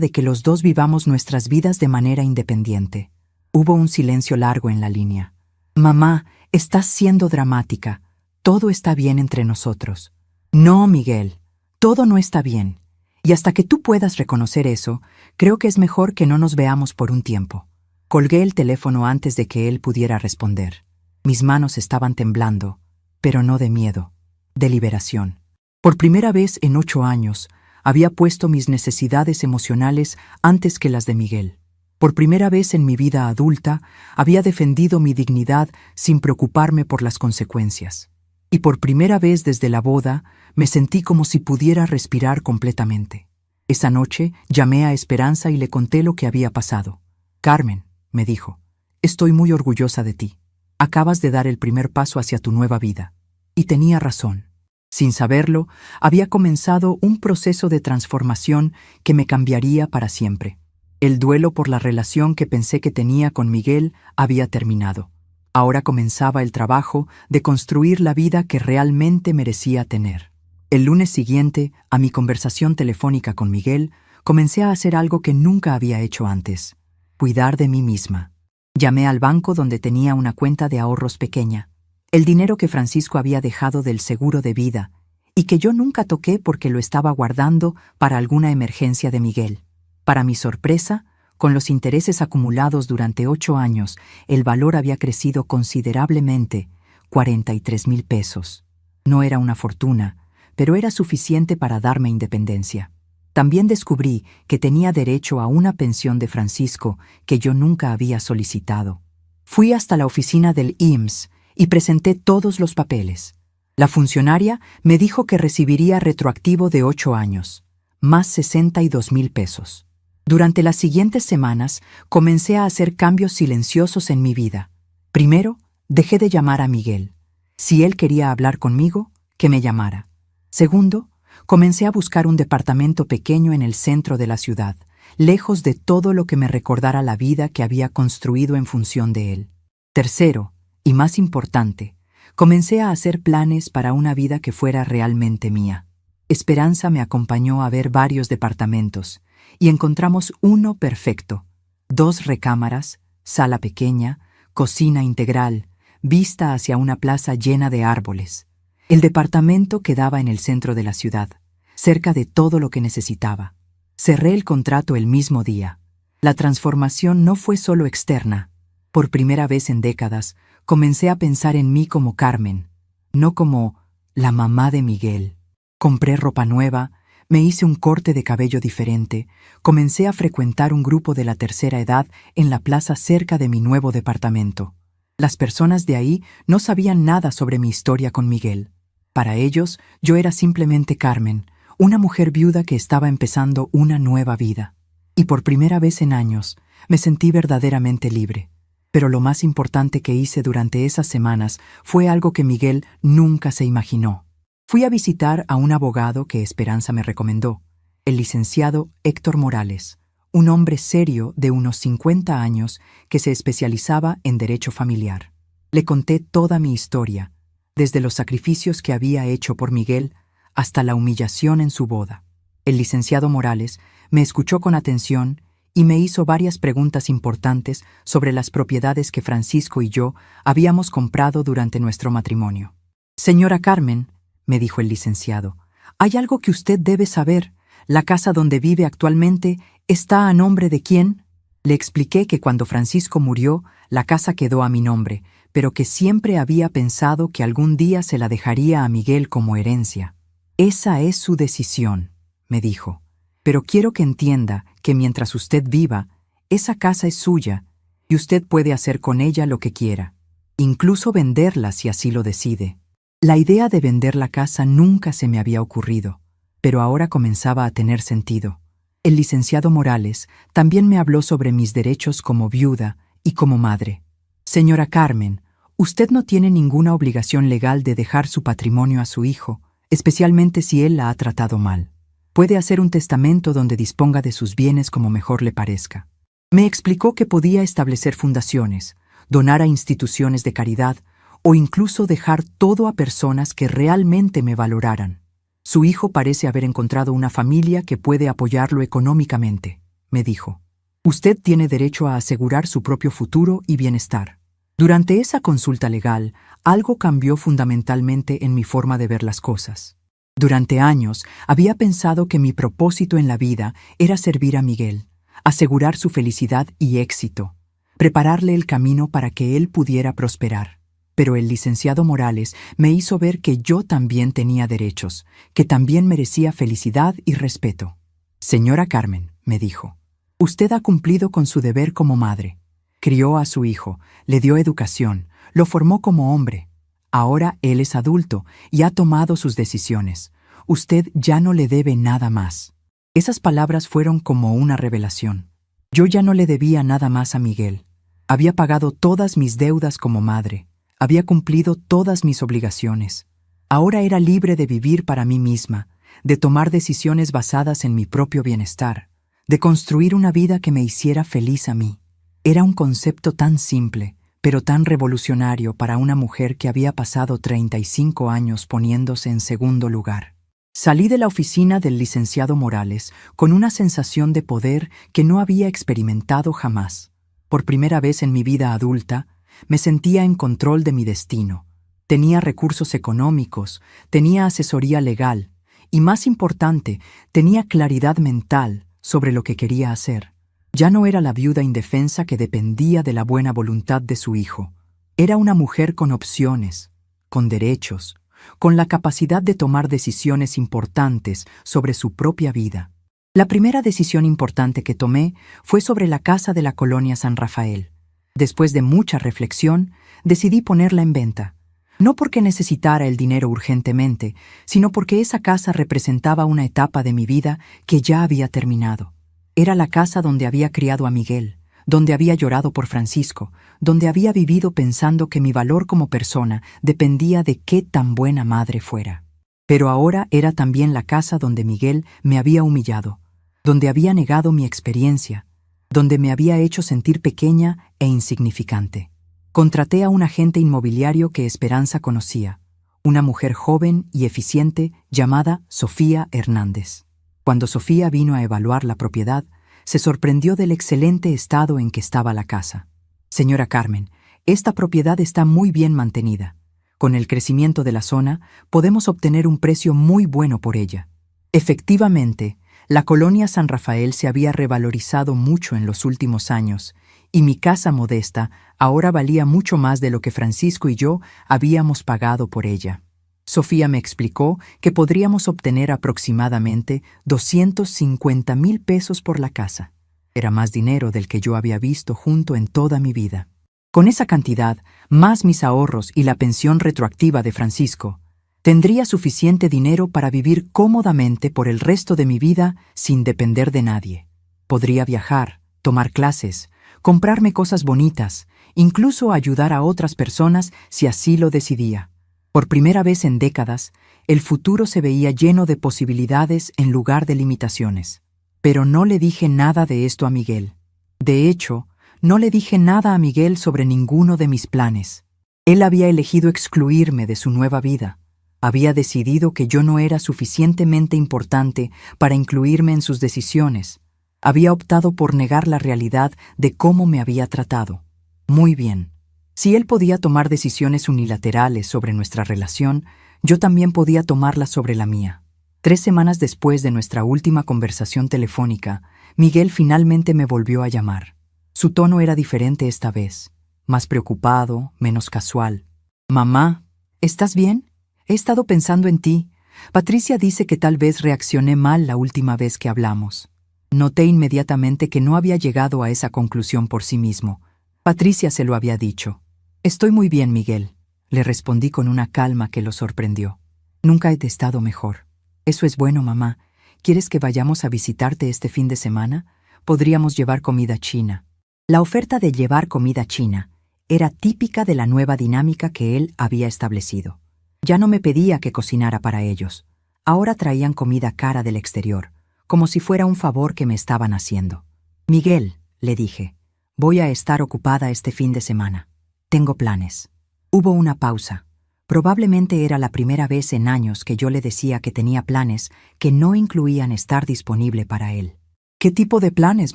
de que los dos vivamos nuestras vidas de manera independiente». Hubo un silencio largo en la línea. «Mamá, estás siendo dramática. Todo está bien entre nosotros». «No, Miguel, todo no está bien. Y hasta que tú puedas reconocer eso, creo que es mejor que no nos veamos por un tiempo». Colgué el teléfono antes de que él pudiera responder. Mis manos estaban temblando, pero no de miedo, de liberación. Por primera vez en 8 años, había puesto mis necesidades emocionales antes que las de Miguel. Por primera vez en mi vida adulta, había defendido mi dignidad sin preocuparme por las consecuencias. Y por primera vez desde la boda, me sentí como si pudiera respirar completamente. Esa noche llamé a Esperanza y le conté lo que había pasado. «Carmen», me dijo, «estoy muy orgullosa de ti. Acabas de dar el primer paso hacia tu nueva vida». Y tenía razón. Sin saberlo, había comenzado un proceso de transformación que me cambiaría para siempre. El duelo por la relación que pensé que tenía con Miguel había terminado. Ahora comenzaba el trabajo de construir la vida que realmente merecía tener. El lunes siguiente, a mi conversación telefónica con Miguel, comencé a hacer algo que nunca había hecho antes: cuidar de mí misma. Llamé al banco donde tenía una cuenta de ahorros pequeña, el dinero que Francisco había dejado del seguro de vida y que yo nunca toqué porque lo estaba guardando para alguna emergencia de Miguel. Para mi sorpresa, con los intereses acumulados durante 8 años, el valor había crecido considerablemente, 43,000 pesos. No era una fortuna, pero era suficiente para darme independencia. También descubrí que tenía derecho a una pensión de Francisco que yo nunca había solicitado. Fui hasta la oficina del IMSS y presenté todos los papeles. La funcionaria me dijo que recibiría retroactivo de 8 años, más 62,000 pesos. Durante las siguientes semanas comencé a hacer cambios silenciosos en mi vida. Primero, dejé de llamar a Miguel. Si él quería hablar conmigo, que me llamara. Segundo, comencé a buscar un departamento pequeño en el centro de la ciudad, lejos de todo lo que me recordara la vida que había construido en función de él. Tercero, y más importante, comencé a hacer planes para una vida que fuera realmente mía. Esperanza me acompañó a ver varios departamentos y encontramos uno perfecto: 2 recámaras, sala pequeña, cocina integral, vista hacia una plaza llena de árboles. El departamento quedaba en el centro de la ciudad, cerca de todo lo que necesitaba. Cerré el contrato el mismo día. La transformación no fue solo externa. Por primera vez en décadas, comencé a pensar en mí como Carmen, no como la mamá de Miguel. Compré ropa nueva, me hice un corte de cabello diferente, comencé a frecuentar un grupo de la tercera edad en la plaza cerca de mi nuevo departamento. Las personas de ahí no sabían nada sobre mi historia con Miguel. Para ellos, yo era simplemente Carmen, una mujer viuda que estaba empezando una nueva vida. Y por primera vez en años, me sentí verdaderamente libre. Pero lo más importante que hice durante esas semanas fue algo que Miguel nunca se imaginó. Fui a visitar a un abogado que Esperanza me recomendó, el licenciado Héctor Morales, un hombre serio de unos 50 años que se especializaba en derecho familiar. Le conté toda mi historia, desde los sacrificios que había hecho por Miguel hasta la humillación en su boda. El licenciado Morales me escuchó con atención y me hizo varias preguntas importantes sobre las propiedades que Francisco y yo habíamos comprado durante nuestro matrimonio. «Señora Carmen», me dijo el licenciado, «hay algo que usted debe saber. ¿La casa donde vive actualmente está a nombre de quién?» Le expliqué que cuando Francisco murió, la casa quedó a mi nombre, pero que siempre había pensado que algún día se la dejaría a Miguel como herencia. «Esa es su decisión», me dijo, «pero quiero que entienda que mientras usted viva, esa casa es suya y usted puede hacer con ella lo que quiera, incluso venderla si así lo decide». La idea de vender la casa nunca se me había ocurrido, pero ahora comenzaba a tener sentido. El licenciado Morales también me habló sobre mis derechos como viuda y como madre. «Señora Carmen, usted no tiene ninguna obligación legal de dejar su patrimonio a su hijo, especialmente si él la ha tratado mal. Puede hacer un testamento donde disponga de sus bienes como mejor le parezca». Me explicó que podía establecer fundaciones, donar a instituciones de caridad o incluso dejar todo a personas que realmente me valoraran. «Su hijo parece haber encontrado una familia que puede apoyarlo económicamente», me dijo. «Usted tiene derecho a asegurar su propio futuro y bienestar». Durante esa consulta legal, algo cambió fundamentalmente en mi forma de ver las cosas. Durante años había pensado que mi propósito en la vida era servir a Miguel, asegurar su felicidad y éxito, prepararle el camino para que él pudiera prosperar. Pero el licenciado Morales me hizo ver que yo también tenía derechos, que también merecía felicidad y respeto. «Señora Carmen», me dijo, «usted ha cumplido con su deber como madre. Crió a su hijo, le dio educación, lo formó como hombre. Ahora él es adulto y ha tomado sus decisiones. Usted ya no le debe nada más». Esas palabras fueron como una revelación. Yo ya no le debía nada más a Miguel. Había pagado todas mis deudas como madre. Había cumplido todas mis obligaciones. Ahora era libre de vivir para mí misma, de tomar decisiones basadas en mi propio bienestar, de construir una vida que me hiciera feliz a mí. Era un concepto tan simple, pero tan revolucionario para una mujer que había pasado 35 años poniéndose en segundo lugar. Salí de la oficina del licenciado Morales con una sensación de poder que no había experimentado jamás. Por primera vez en mi vida adulta, me sentía en control de mi destino. Tenía recursos económicos, tenía asesoría legal y, más importante, tenía claridad mental sobre lo que quería hacer. Ya no era la viuda indefensa que dependía de la buena voluntad de su hijo. Era una mujer con opciones, con derechos, con la capacidad de tomar decisiones importantes sobre su propia vida. La primera decisión importante que tomé fue sobre la casa de la colonia San Rafael. Después de mucha reflexión, decidí ponerla en venta. No porque necesitara el dinero urgentemente, sino porque esa casa representaba una etapa de mi vida que ya había terminado. Era la casa donde había criado a Miguel, donde había llorado por Francisco, donde había vivido pensando que mi valor como persona dependía de qué tan buena madre fuera. Pero ahora era también la casa donde Miguel me había humillado, donde había negado mi experiencia, donde me había hecho sentir pequeña e insignificante. Contraté a un agente inmobiliario que Esperanza conocía, una mujer joven y eficiente llamada Sofía Hernández. Cuando Sofía vino a evaluar la propiedad, se sorprendió del excelente estado en que estaba la casa. «Señora Carmen, esta propiedad está muy bien mantenida. Con el crecimiento de la zona, podemos obtener un precio muy bueno por ella. Efectivamente, la colonia San Rafael se había revalorizado mucho en los últimos años, y mi casa modesta ahora valía mucho más de lo que Francisco y yo habíamos pagado por ella. Sofía me explicó que podríamos obtener aproximadamente 250,000 pesos por la casa. Era más dinero del que yo había visto junto en toda mi vida. Con esa cantidad, más mis ahorros y la pensión retroactiva de Francisco, tendría suficiente dinero para vivir cómodamente por el resto de mi vida sin depender de nadie. Podría viajar, tomar clases, comprarme cosas bonitas, incluso ayudar a otras personas si así lo decidía. Por primera vez en décadas, el futuro se veía lleno de posibilidades en lugar de limitaciones. Pero no le dije nada de esto a Miguel. De hecho, no le dije nada a Miguel sobre ninguno de mis planes. Él había elegido excluirme de su nueva vida. Había decidido que yo no era suficientemente importante para incluirme en sus decisiones. Había optado por negar la realidad de cómo me había tratado. Muy bien. Si él podía tomar decisiones unilaterales sobre nuestra relación, yo también podía tomarlas sobre la mía. 3 semanas después de nuestra última conversación telefónica, Miguel finalmente me volvió a llamar. Su tono era diferente esta vez, más preocupado, menos casual. «Mamá, ¿estás bien? He estado pensando en ti. Patricia dice que tal vez reaccioné mal la última vez que hablamos». Noté inmediatamente que no había llegado a esa conclusión por sí mismo. Patricia se lo había dicho. «Estoy muy bien, Miguel», le respondí con una calma que lo sorprendió. «Nunca he estado mejor». «Eso es bueno, mamá. ¿Quieres que vayamos a visitarte este fin de semana? Podríamos llevar comida china». La oferta de llevar comida china era típica de la nueva dinámica que él había establecido. Ya no me pedía que cocinara para ellos. Ahora traían comida cara del exterior, como si fuera un favor que me estaban haciendo. «Miguel», le dije, «voy a estar ocupada este fin de semana. Tengo planes». Hubo una pausa. Probablemente era la primera vez en años que yo le decía que tenía planes que no incluían estar disponible para él. «¿Qué tipo de planes,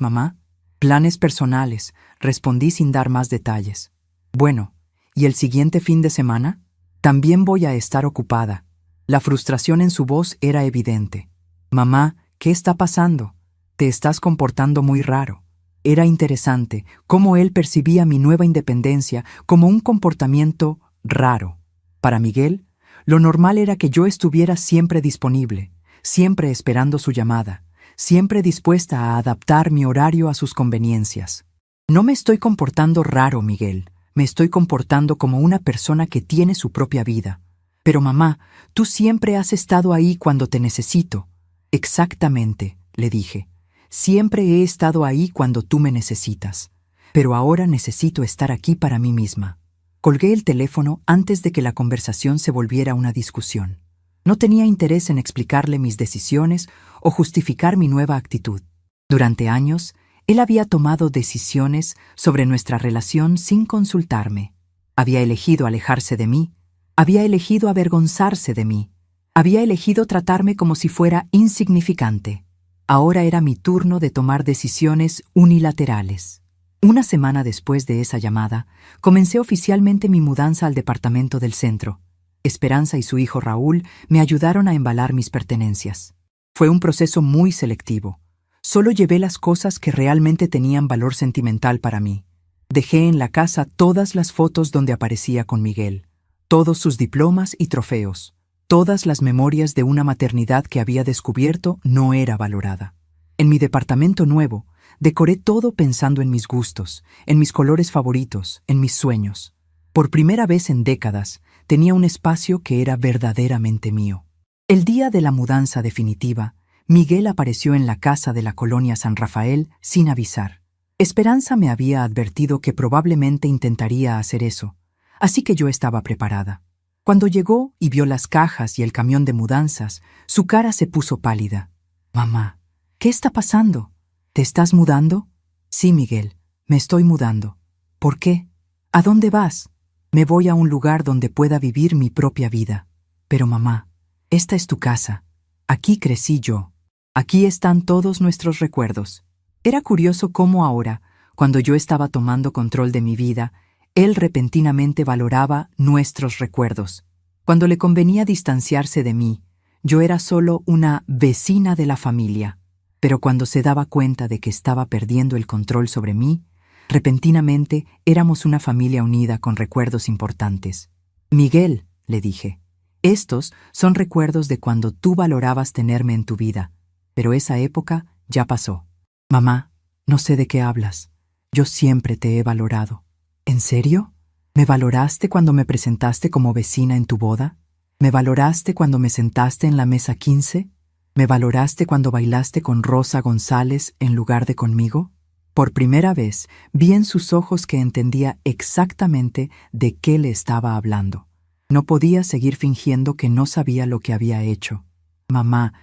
mamá?» «Planes personales», respondí sin dar más detalles. «Bueno, ¿y el siguiente fin de semana?» «También voy a estar ocupada». La frustración en su voz era evidente. «Mamá, ¿qué está pasando? Te estás comportando muy raro». Era interesante cómo él percibía mi nueva independencia como un comportamiento raro. Para Miguel, lo normal era que yo estuviera siempre disponible, siempre esperando su llamada, siempre dispuesta a adaptar mi horario a sus conveniencias. «No me estoy comportando raro, Miguel. Me estoy comportando como una persona que tiene su propia vida. Pero mamá, tú siempre has estado ahí cuando te necesito». «Exactamente», le dije. «Siempre he estado ahí cuando tú me necesitas. Pero ahora necesito estar aquí para mí misma». Colgué el teléfono antes de que la conversación se volviera una discusión. No tenía interés en explicarle mis decisiones o justificar mi nueva actitud. Durante años, él había tomado decisiones sobre nuestra relación sin consultarme. Había elegido alejarse de mí. Había elegido avergonzarse de mí. Había elegido tratarme como si fuera insignificante. Ahora era mi turno de tomar decisiones unilaterales. Una semana después de esa llamada, comencé oficialmente mi mudanza al departamento del centro. Esperanza y su hijo Raúl me ayudaron a embalar mis pertenencias. Fue un proceso muy selectivo. Solo llevé las cosas que realmente tenían valor sentimental para mí. Dejé en la casa todas las fotos donde aparecía con Miguel, todos sus diplomas y trofeos, todas las memorias de una maternidad que había descubierto no era valorada. En mi departamento nuevo, decoré todo pensando en mis gustos, en mis colores favoritos, en mis sueños. Por primera vez en décadas, tenía un espacio que era verdaderamente mío. El día de la mudanza definitiva, Miguel apareció en la casa de la colonia San Rafael sin avisar. Esperanza me había advertido que probablemente intentaría hacer eso, así que yo estaba preparada. Cuando llegó y vio las cajas y el camión de mudanzas, su cara se puso pálida. «Mamá, ¿qué está pasando? ¿Te estás mudando?» «Sí, Miguel, me estoy mudando». «¿Por qué? ¿A dónde vas?» «Me voy a un lugar donde pueda vivir mi propia vida». «Pero mamá, esta es tu casa. Aquí crecí yo. Aquí están todos nuestros recuerdos». Era curioso cómo ahora, cuando yo estaba tomando control de mi vida, él repentinamente valoraba nuestros recuerdos. Cuando le convenía distanciarse de mí, yo era solo una vecina de la familia. Pero cuando se daba cuenta de que estaba perdiendo el control sobre mí, repentinamente éramos una familia unida con recuerdos importantes. Miguel, le dije, estos son recuerdos de cuando tú valorabas tenerme en tu vida, pero esa época ya pasó. Mamá, no sé de qué hablas. Yo siempre te he valorado. ¿En serio? ¿Me valoraste cuando me presentaste como vecina en tu boda? ¿Me valoraste cuando me sentaste en la mesa 15? ¿Me valoraste cuando bailaste con Rosa González en lugar de conmigo? Por primera vez vi en sus ojos que entendía exactamente de qué le estaba hablando. No podía seguir fingiendo que no sabía lo que había hecho. Mamá,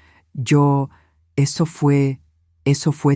eso fue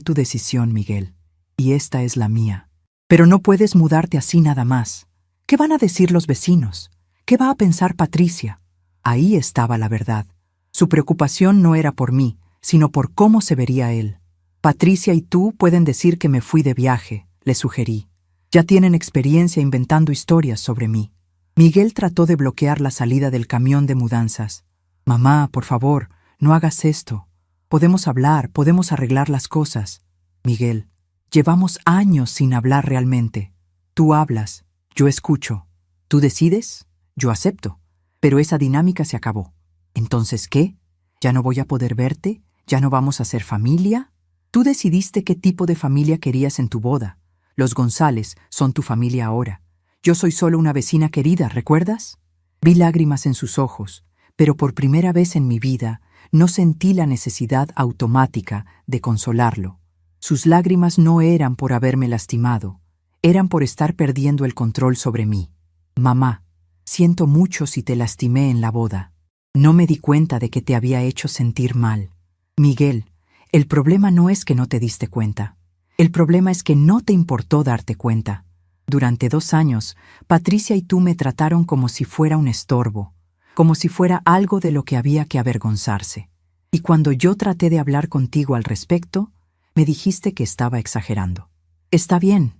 tu decisión, Miguel, y esta es la mía. Pero no puedes mudarte así nada más. ¿Qué van a decir los vecinos? ¿Qué va a pensar Patricia? Ahí estaba la verdad. Su preocupación no era por mí, sino por cómo se vería él. Patricia y tú pueden decir que me fui de viaje, le sugerí. Ya tienen experiencia inventando historias sobre mí. Miguel trató de bloquear la salida del camión de mudanzas. Mamá, por favor, no hagas esto. Podemos hablar, podemos arreglar las cosas. Miguel, llevamos años sin hablar realmente. Tú hablas, yo escucho. Tú decides, yo acepto. Pero esa dinámica se acabó. ¿Entonces qué? ¿Ya no voy a poder verte? ¿Ya no vamos a ser familia? Tú decidiste qué tipo de familia querías en tu boda. Los González son tu familia ahora. Yo soy solo una vecina querida, ¿recuerdas? Vi lágrimas en sus ojos, pero por primera vez en mi vida no sentí la necesidad automática de consolarlo. Sus lágrimas no eran por haberme lastimado, eran por estar perdiendo el control sobre mí. Mamá, siento mucho si te lastimé en la boda. No me di cuenta de que te había hecho sentir mal. Miguel, el problema no es que no te diste cuenta. El problema es que no te importó darte cuenta. Durante 2 años, Patricia y tú me trataron como si fuera un estorbo, como si fuera algo de lo que había que avergonzarse. Y cuando yo traté de hablar contigo al respecto, me dijiste que estaba exagerando. Está bien,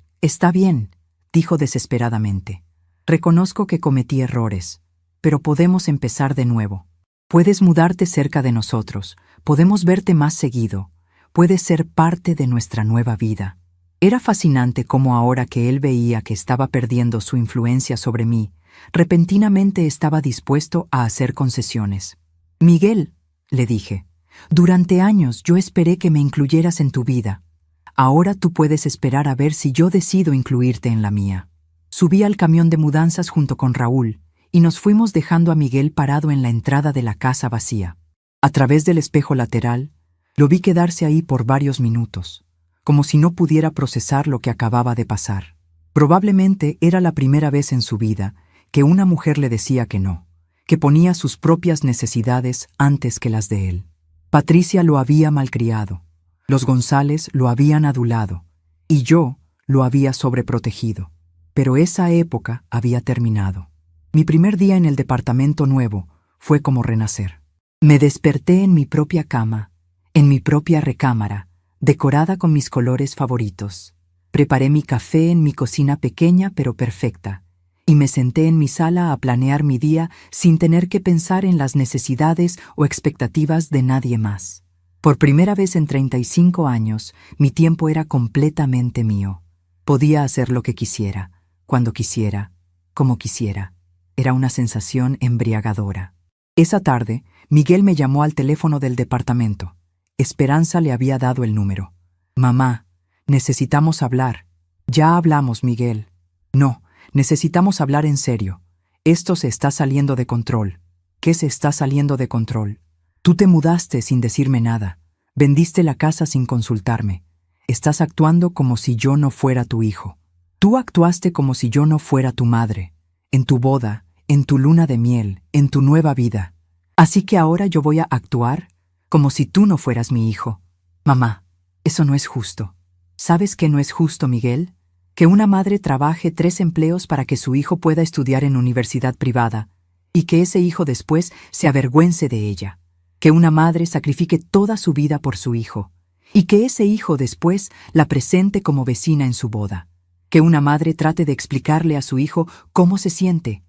dijo desesperadamente. Reconozco que cometí errores, pero podemos empezar de nuevo. Puedes mudarte cerca de nosotros, podemos verte más seguido, puedes ser parte de nuestra nueva vida. Era fascinante cómo ahora que él veía que estaba perdiendo su influencia sobre mí, repentinamente estaba dispuesto a hacer concesiones. Miguel, le dije, durante años yo esperé que me incluyeras en tu vida. Ahora tú puedes esperar a ver si yo decido incluirte en la mía. Subí al camión de mudanzas junto con Raúl y nos fuimos dejando a Miguel parado en la entrada de la casa vacía. A través del espejo lateral, lo vi quedarse ahí por varios minutos, como si no pudiera procesar lo que acababa de pasar. Probablemente era la primera vez en su vida que una mujer le decía que no, que ponía sus propias necesidades antes que las de él. Patricia lo había malcriado, los González lo habían adulado, y yo lo había sobreprotegido. Pero esa época había terminado. Mi primer día en el departamento nuevo fue como renacer. Me desperté en mi propia cama, en mi propia recámara, decorada con mis colores favoritos. Preparé mi café en mi cocina pequeña pero perfecta, y me senté en mi sala a planear mi día sin tener que pensar en las necesidades o expectativas de nadie más. Por primera vez en 35 años, mi tiempo era completamente mío. Podía hacer lo que quisiera, cuando quisiera, como quisiera. Era una sensación embriagadora. Esa tarde, Miguel me llamó al teléfono del departamento. Esperanza le había dado el número. Mamá, necesitamos hablar. Ya hablamos, Miguel. No, necesitamos hablar en serio. Esto se está saliendo de control. ¿Qué se está saliendo de control? Tú te mudaste sin decirme nada. Vendiste la casa sin consultarme. Estás actuando como si yo no fuera tu hijo. Tú actuaste como si yo no fuera tu madre. En tu boda, en tu luna de miel, en tu nueva vida. Así que ahora yo voy a actuar como si tú no fueras mi hijo. Mamá, eso no es justo. ¿Sabes qué no es justo, Miguel? Que una madre trabaje 3 empleos para que su hijo pueda estudiar en universidad privada y que ese hijo después se avergüence de ella. Que una madre sacrifique toda su vida por su hijo y que ese hijo después la presente como vecina en su boda. Que una madre trate de explicarle a su hijo cómo se siente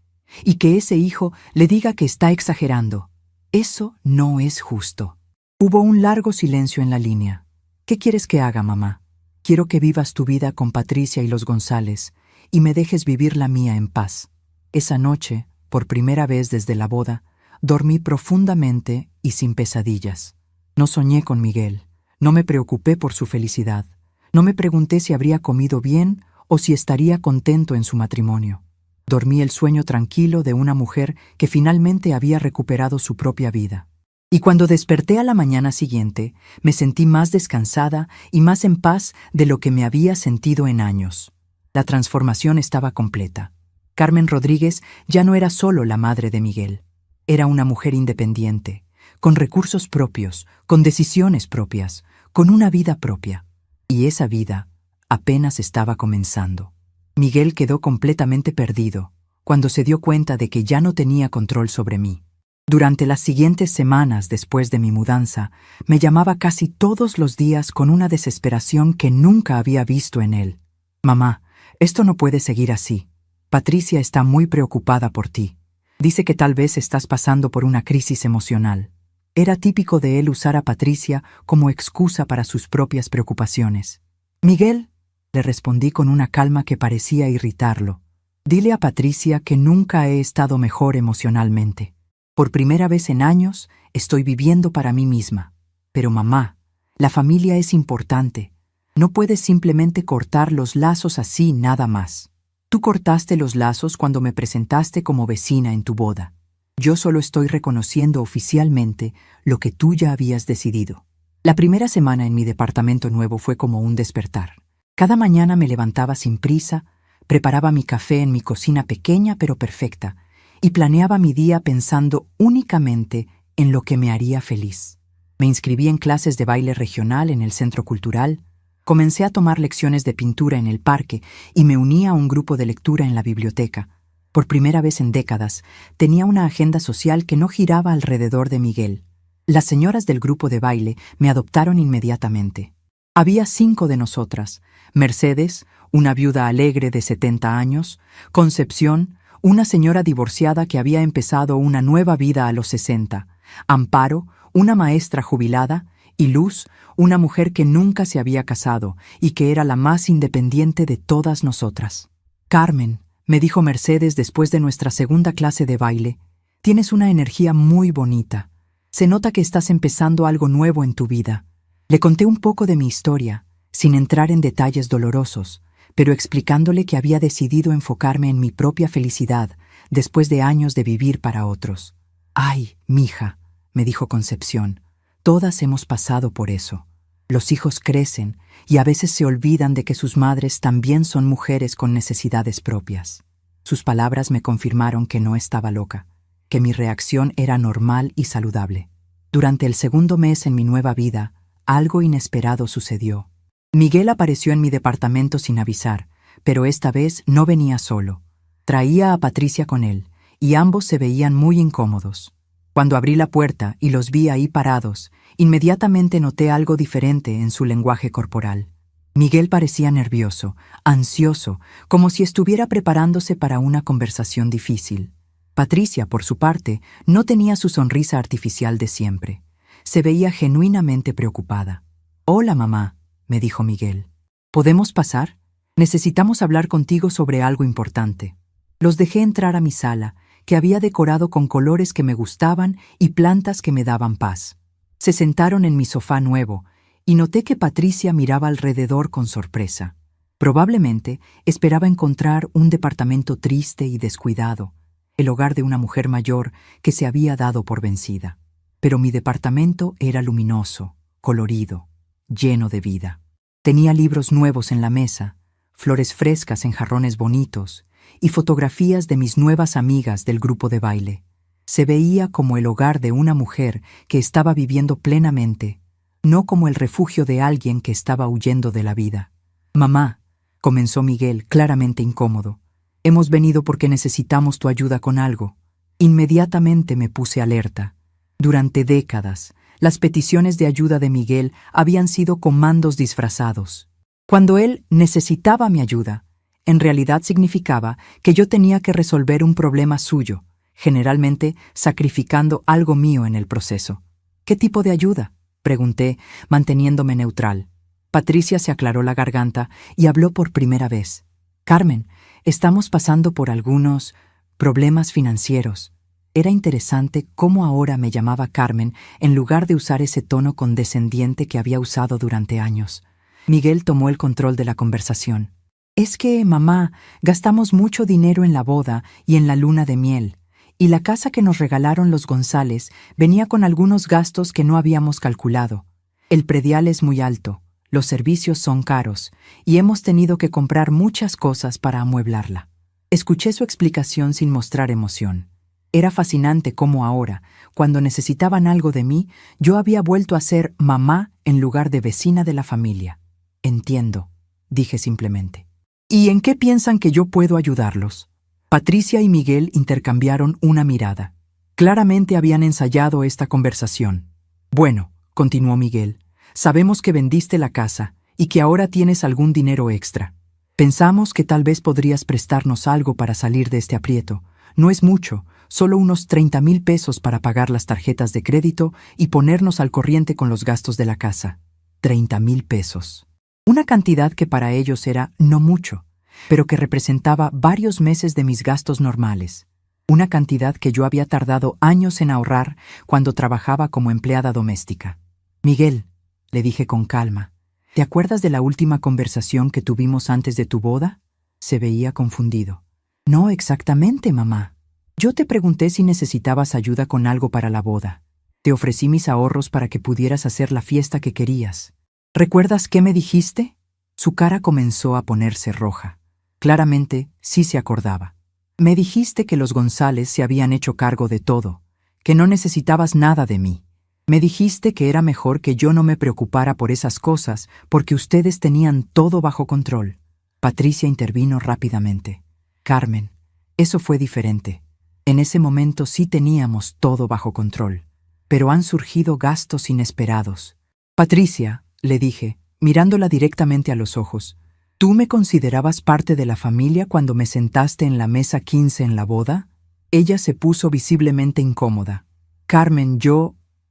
y que ese hijo le diga que está exagerando. Eso no es justo. Hubo un largo silencio en la línea. ¿Qué quieres que haga, mamá? Quiero que vivas tu vida con Patricia y los González y me dejes vivir la mía en paz. Esa noche, por primera vez desde la boda, dormí profundamente y sin pesadillas. No soñé con Miguel, no me preocupé por su felicidad, no me pregunté si habría comido bien o si estaría contento en su matrimonio. Dormí el sueño tranquilo de una mujer que finalmente había recuperado su propia vida. Y cuando desperté a la mañana siguiente, me sentí más descansada y más en paz de lo que me había sentido en años. La transformación estaba completa. Carmen Rodríguez ya no era solo la madre de Miguel. Era una mujer independiente, con recursos propios, con decisiones propias, con una vida propia. Y esa vida apenas estaba comenzando. Miguel quedó completamente perdido cuando se dio cuenta de que ya no tenía control sobre mí. Durante las siguientes semanas después de mi mudanza, me llamaba casi todos los días con una desesperación que nunca había visto en él. «Mamá, esto no puede seguir así. Patricia está muy preocupada por ti. Dice que tal vez estás pasando por una crisis emocional». Era típico de él usar a Patricia como excusa para sus propias preocupaciones. «Miguel», le respondí con una calma que parecía irritarlo, «dile a Patricia que nunca he estado mejor emocionalmente. Por primera vez en años, estoy viviendo para mí misma. Pero mamá, la familia es importante. No puedes simplemente cortar los lazos así nada más. Tú cortaste los lazos cuando me presentaste como vecina en tu boda. Yo solo estoy reconociendo oficialmente lo que tú ya habías decidido». La primera semana en mi departamento nuevo fue como un despertar. Cada mañana me levantaba sin prisa, preparaba mi café en mi cocina pequeña pero perfecta, y planeaba mi día pensando únicamente en lo que me haría feliz. Me inscribí en clases de baile regional en el Centro Cultural, comencé a tomar lecciones de pintura en el parque y me uní a un grupo de lectura en la biblioteca. Por primera vez en décadas, tenía una agenda social que no giraba alrededor de Miguel. Las señoras del grupo de baile me adoptaron inmediatamente. Había 5 de nosotras: Mercedes, una viuda alegre de 70 años, Concepción, una señora divorciada que había empezado una nueva vida a los 60, Amparo, una maestra jubilada, y Luz, una mujer que nunca se había casado y que era la más independiente de todas nosotras. «Carmen», me dijo Mercedes después de nuestra segunda clase de baile, «tienes una energía muy bonita. Se nota que estás empezando algo nuevo en tu vida». Le conté un poco de mi historia, sin entrar en detalles dolorosos, pero explicándole que había decidido enfocarme en mi propia felicidad después de años de vivir para otros. «Ay, mija», me dijo Concepción, «todas hemos pasado por eso. Los hijos crecen y a veces se olvidan de que sus madres también son mujeres con necesidades propias». Sus palabras me confirmaron que no estaba loca, que mi reacción era normal y saludable. Durante el segundo mes en mi nueva vida, algo inesperado sucedió. Miguel apareció en mi departamento sin avisar, pero esta vez no venía solo. Traía a Patricia con él, y ambos se veían muy incómodos. Cuando abrí la puerta y los vi ahí parados, inmediatamente noté algo diferente en su lenguaje corporal. Miguel parecía nervioso, ansioso, como si estuviera preparándose para una conversación difícil. Patricia, por su parte, no tenía su sonrisa artificial de siempre. Se veía genuinamente preocupada. «Hola, mamá», me dijo Miguel. «¿Podemos pasar? Necesitamos hablar contigo sobre algo importante». Los dejé entrar a mi sala, que había decorado con colores que me gustaban y plantas que me daban paz. Se sentaron en mi sofá nuevo, y noté que Patricia miraba alrededor con sorpresa. Probablemente esperaba encontrar un departamento triste y descuidado, el hogar de una mujer mayor que se había dado por vencida. Pero mi departamento era luminoso, colorido, lleno de vida. Tenía libros nuevos en la mesa, flores frescas en jarrones bonitos y fotografías de mis nuevas amigas del grupo de baile. Se veía como el hogar de una mujer que estaba viviendo plenamente, no como el refugio de alguien que estaba huyendo de la vida. «Mamá», comenzó Miguel, claramente incómodo, «hemos venido porque necesitamos tu ayuda con algo». Inmediatamente me puse alerta. Durante décadas, las peticiones de ayuda de Miguel habían sido comandos disfrazados. Cuando él necesitaba mi ayuda, en realidad significaba que yo tenía que resolver un problema suyo, generalmente sacrificando algo mío en el proceso. ¿Qué tipo de ayuda?, pregunté, manteniéndome neutral. Patricia se aclaró la garganta y habló por primera vez. Carmen, estamos pasando por algunos problemas financieros. Era interesante cómo ahora me llamaba Carmen en lugar de usar ese tono condescendiente que había usado durante años. Miguel tomó el control de la conversación. Es que, mamá, gastamos mucho dinero en la boda y en la luna de miel, y la casa que nos regalaron los González venía con algunos gastos que no habíamos calculado. El predial es muy alto, los servicios son caros, y hemos tenido que comprar muchas cosas para amueblarla. Escuché su explicación sin mostrar emoción. Era fascinante cómo ahora, cuando necesitaban algo de mí, yo había vuelto a ser mamá en lugar de vecina de la familia. Entiendo, dije simplemente. ¿Y en qué piensan que yo puedo ayudarlos? Patricia y Miguel intercambiaron una mirada. Claramente habían ensayado esta conversación. Bueno, continuó Miguel, sabemos que vendiste la casa y que ahora tienes algún dinero extra. Pensamos que tal vez podrías prestarnos algo para salir de este aprieto. No es mucho, solo unos 30,000 pesos para pagar las tarjetas de crédito y ponernos al corriente con los gastos de la casa. 30,000 pesos. Una cantidad que para ellos era no mucho, pero que representaba varios meses de mis gastos normales. Una cantidad que yo había tardado años en ahorrar cuando trabajaba como empleada doméstica. Miguel, le dije con calma, ¿te acuerdas de la última conversación que tuvimos antes de tu boda? Se veía confundido. No exactamente, mamá. Yo te pregunté si necesitabas ayuda con algo para la boda. Te ofrecí mis ahorros para que pudieras hacer la fiesta que querías. ¿Recuerdas qué me dijiste? Su cara comenzó a ponerse roja. Claramente, sí se acordaba. Me dijiste que los González se habían hecho cargo de todo, que no necesitabas nada de mí. Me dijiste que era mejor que yo no me preocupara por esas cosas porque ustedes tenían todo bajo control. Patricia intervino rápidamente. Carmen, eso fue diferente. En ese momento sí teníamos todo bajo control, pero han surgido gastos inesperados. Patricia, le dije, mirándola directamente a los ojos, ¿tú me considerabas parte de la familia cuando me sentaste en la mesa 15 en la boda? Ella se puso visiblemente incómoda. Carmen,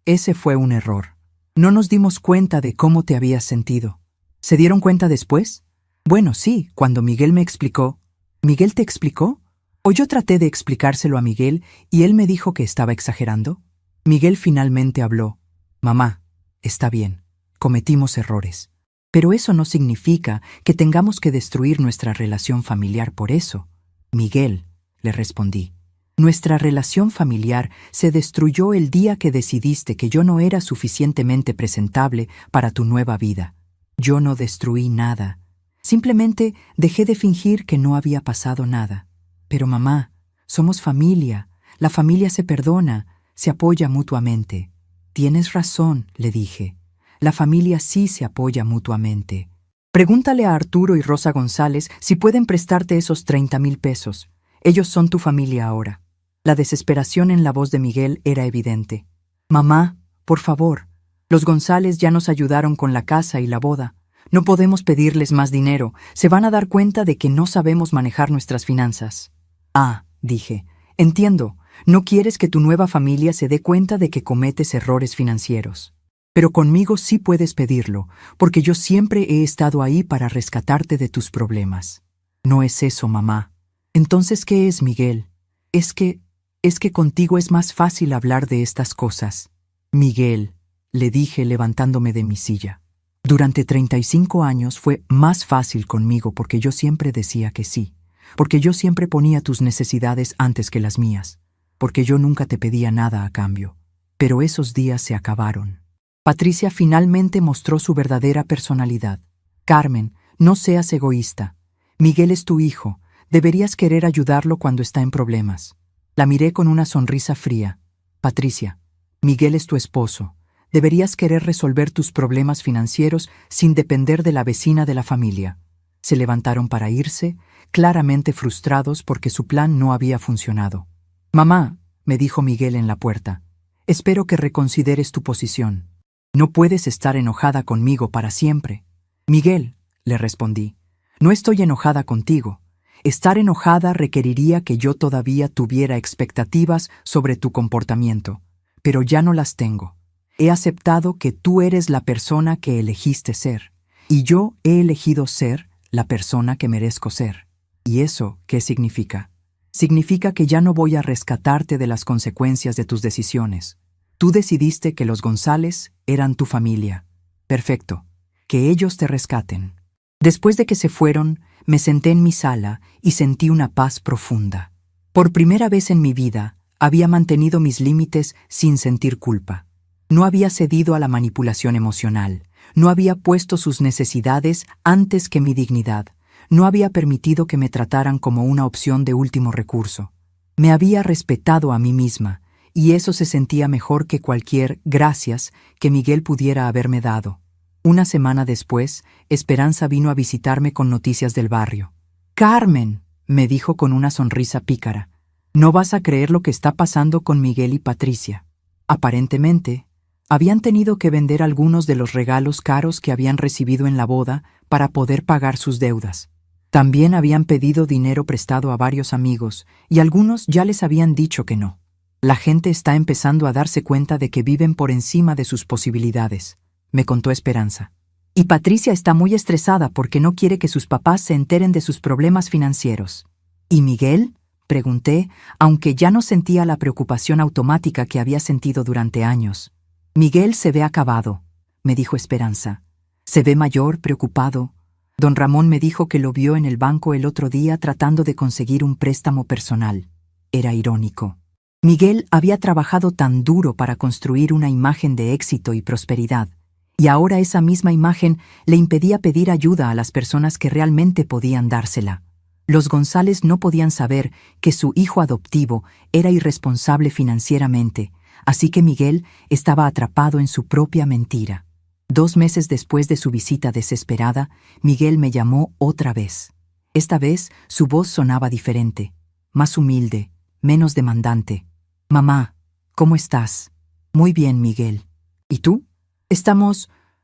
ese fue un error. No nos dimos cuenta de cómo te habías sentido. ¿Se dieron cuenta después? Bueno, sí, cuando Miguel me explicó. ¿Miguel te explicó? ¿O yo traté de explicárselo a Miguel y él me dijo que estaba exagerando? Miguel finalmente habló. Mamá, está bien, cometimos errores. Pero eso no significa que tengamos que destruir nuestra relación familiar por eso. Miguel, le respondí, nuestra relación familiar se destruyó el día que decidiste que yo no era suficientemente presentable para tu nueva vida. Yo no destruí nada. Simplemente dejé de fingir que no había pasado nada. Pero mamá, somos familia. La familia se perdona, se apoya mutuamente. Tienes razón, le dije. La familia sí se apoya mutuamente. Pregúntale a Arturo y Rosa González si pueden prestarte esos 30,000 pesos. Ellos son tu familia ahora. La desesperación en la voz de Miguel era evidente. Mamá, por favor, los González ya nos ayudaron con la casa y la boda. No podemos pedirles más dinero. Se van a dar cuenta de que no sabemos manejar nuestras finanzas. Ah, dije, entiendo. No quieres que tu nueva familia se dé cuenta de que cometes errores financieros. Pero conmigo sí puedes pedirlo, porque yo siempre he estado ahí para rescatarte de tus problemas. No es eso, mamá. Entonces, ¿qué es, Miguel? Es que contigo es más fácil hablar de estas cosas. Miguel, le dije levantándome de mi silla. Durante 35 años fue más fácil conmigo porque yo siempre decía que sí, porque yo siempre ponía tus necesidades antes que las mías, porque yo nunca te pedía nada a cambio. Pero esos días se acabaron. Patricia finalmente mostró su verdadera personalidad. Carmen, no seas egoísta. Miguel es tu hijo. Deberías querer ayudarlo cuando está en problemas. La miré con una sonrisa fría. Patricia, Miguel es tu esposo. Deberías querer resolver tus problemas financieros sin depender de la vecina de la familia. Se levantaron para irse, claramente frustrados porque su plan no había funcionado. Mamá, me dijo Miguel en la puerta, espero que reconsideres tu posición. No puedes estar enojada conmigo para siempre. Miguel, le respondí, no estoy enojada contigo. Estar enojada requeriría que yo todavía tuviera expectativas sobre tu comportamiento, pero ya no las tengo. He aceptado que tú eres la persona que elegiste ser, y yo he elegido ser la persona que merezco ser. ¿Y eso qué significa? Significa que ya no voy a rescatarte de las consecuencias de tus decisiones. Tú decidiste que los González eran tu familia. Perfecto. Que ellos te rescaten. Después de que se fueron, me senté en mi sala y sentí una paz profunda. Por primera vez en mi vida, había mantenido mis límites sin sentir culpa. No había cedido a la manipulación emocional. No había puesto sus necesidades antes que mi dignidad. No había permitido que me trataran como una opción de último recurso. Me había respetado a mí misma, y eso se sentía mejor que cualquier gracias que Miguel pudiera haberme dado. Una semana después, Esperanza vino a visitarme con noticias del barrio. «Carmen», me dijo con una sonrisa pícara, «no vas a creer lo que está pasando con Miguel y Patricia». Aparentemente, habían tenido que vender algunos de los regalos caros que habían recibido en la boda para poder pagar sus deudas. También habían pedido dinero prestado a varios amigos, y algunos ya les habían dicho que no. La gente está empezando a darse cuenta de que viven por encima de sus posibilidades, me contó Esperanza. Y Patricia está muy estresada porque no quiere que sus papás se enteren de sus problemas financieros. ¿Y Miguel?, pregunté, aunque ya no sentía la preocupación automática que había sentido durante años. Miguel se ve acabado, me dijo Esperanza. Se ve mayor, preocupado. Don Ramón me dijo que lo vio en el banco el otro día tratando de conseguir un préstamo personal. Era irónico. Miguel había trabajado tan duro para construir una imagen de éxito y prosperidad, y ahora esa misma imagen le impedía pedir ayuda a las personas que realmente podían dársela. Los González no podían saber que su hijo adoptivo era irresponsable financieramente, así que Miguel estaba atrapado en su propia mentira. 2 meses después de su visita desesperada, Miguel me llamó otra vez. Esta vez su voz sonaba diferente, más humilde, menos demandante. «Mamá, ¿cómo estás?» «Muy bien, Miguel. ¿Y tú?»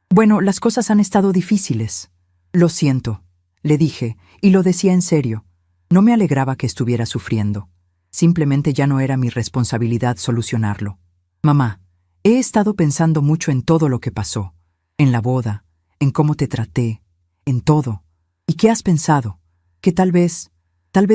Bueno, las cosas han estado difíciles». «Lo siento», le dije, y lo decía en serio. No me alegraba que estuviera sufriendo. Simplemente ya no era mi responsabilidad solucionarlo. «Mamá, he estado pensando mucho en todo lo que pasó. En la boda, en cómo te traté, en todo. ¿Y qué has pensado? Que tal vez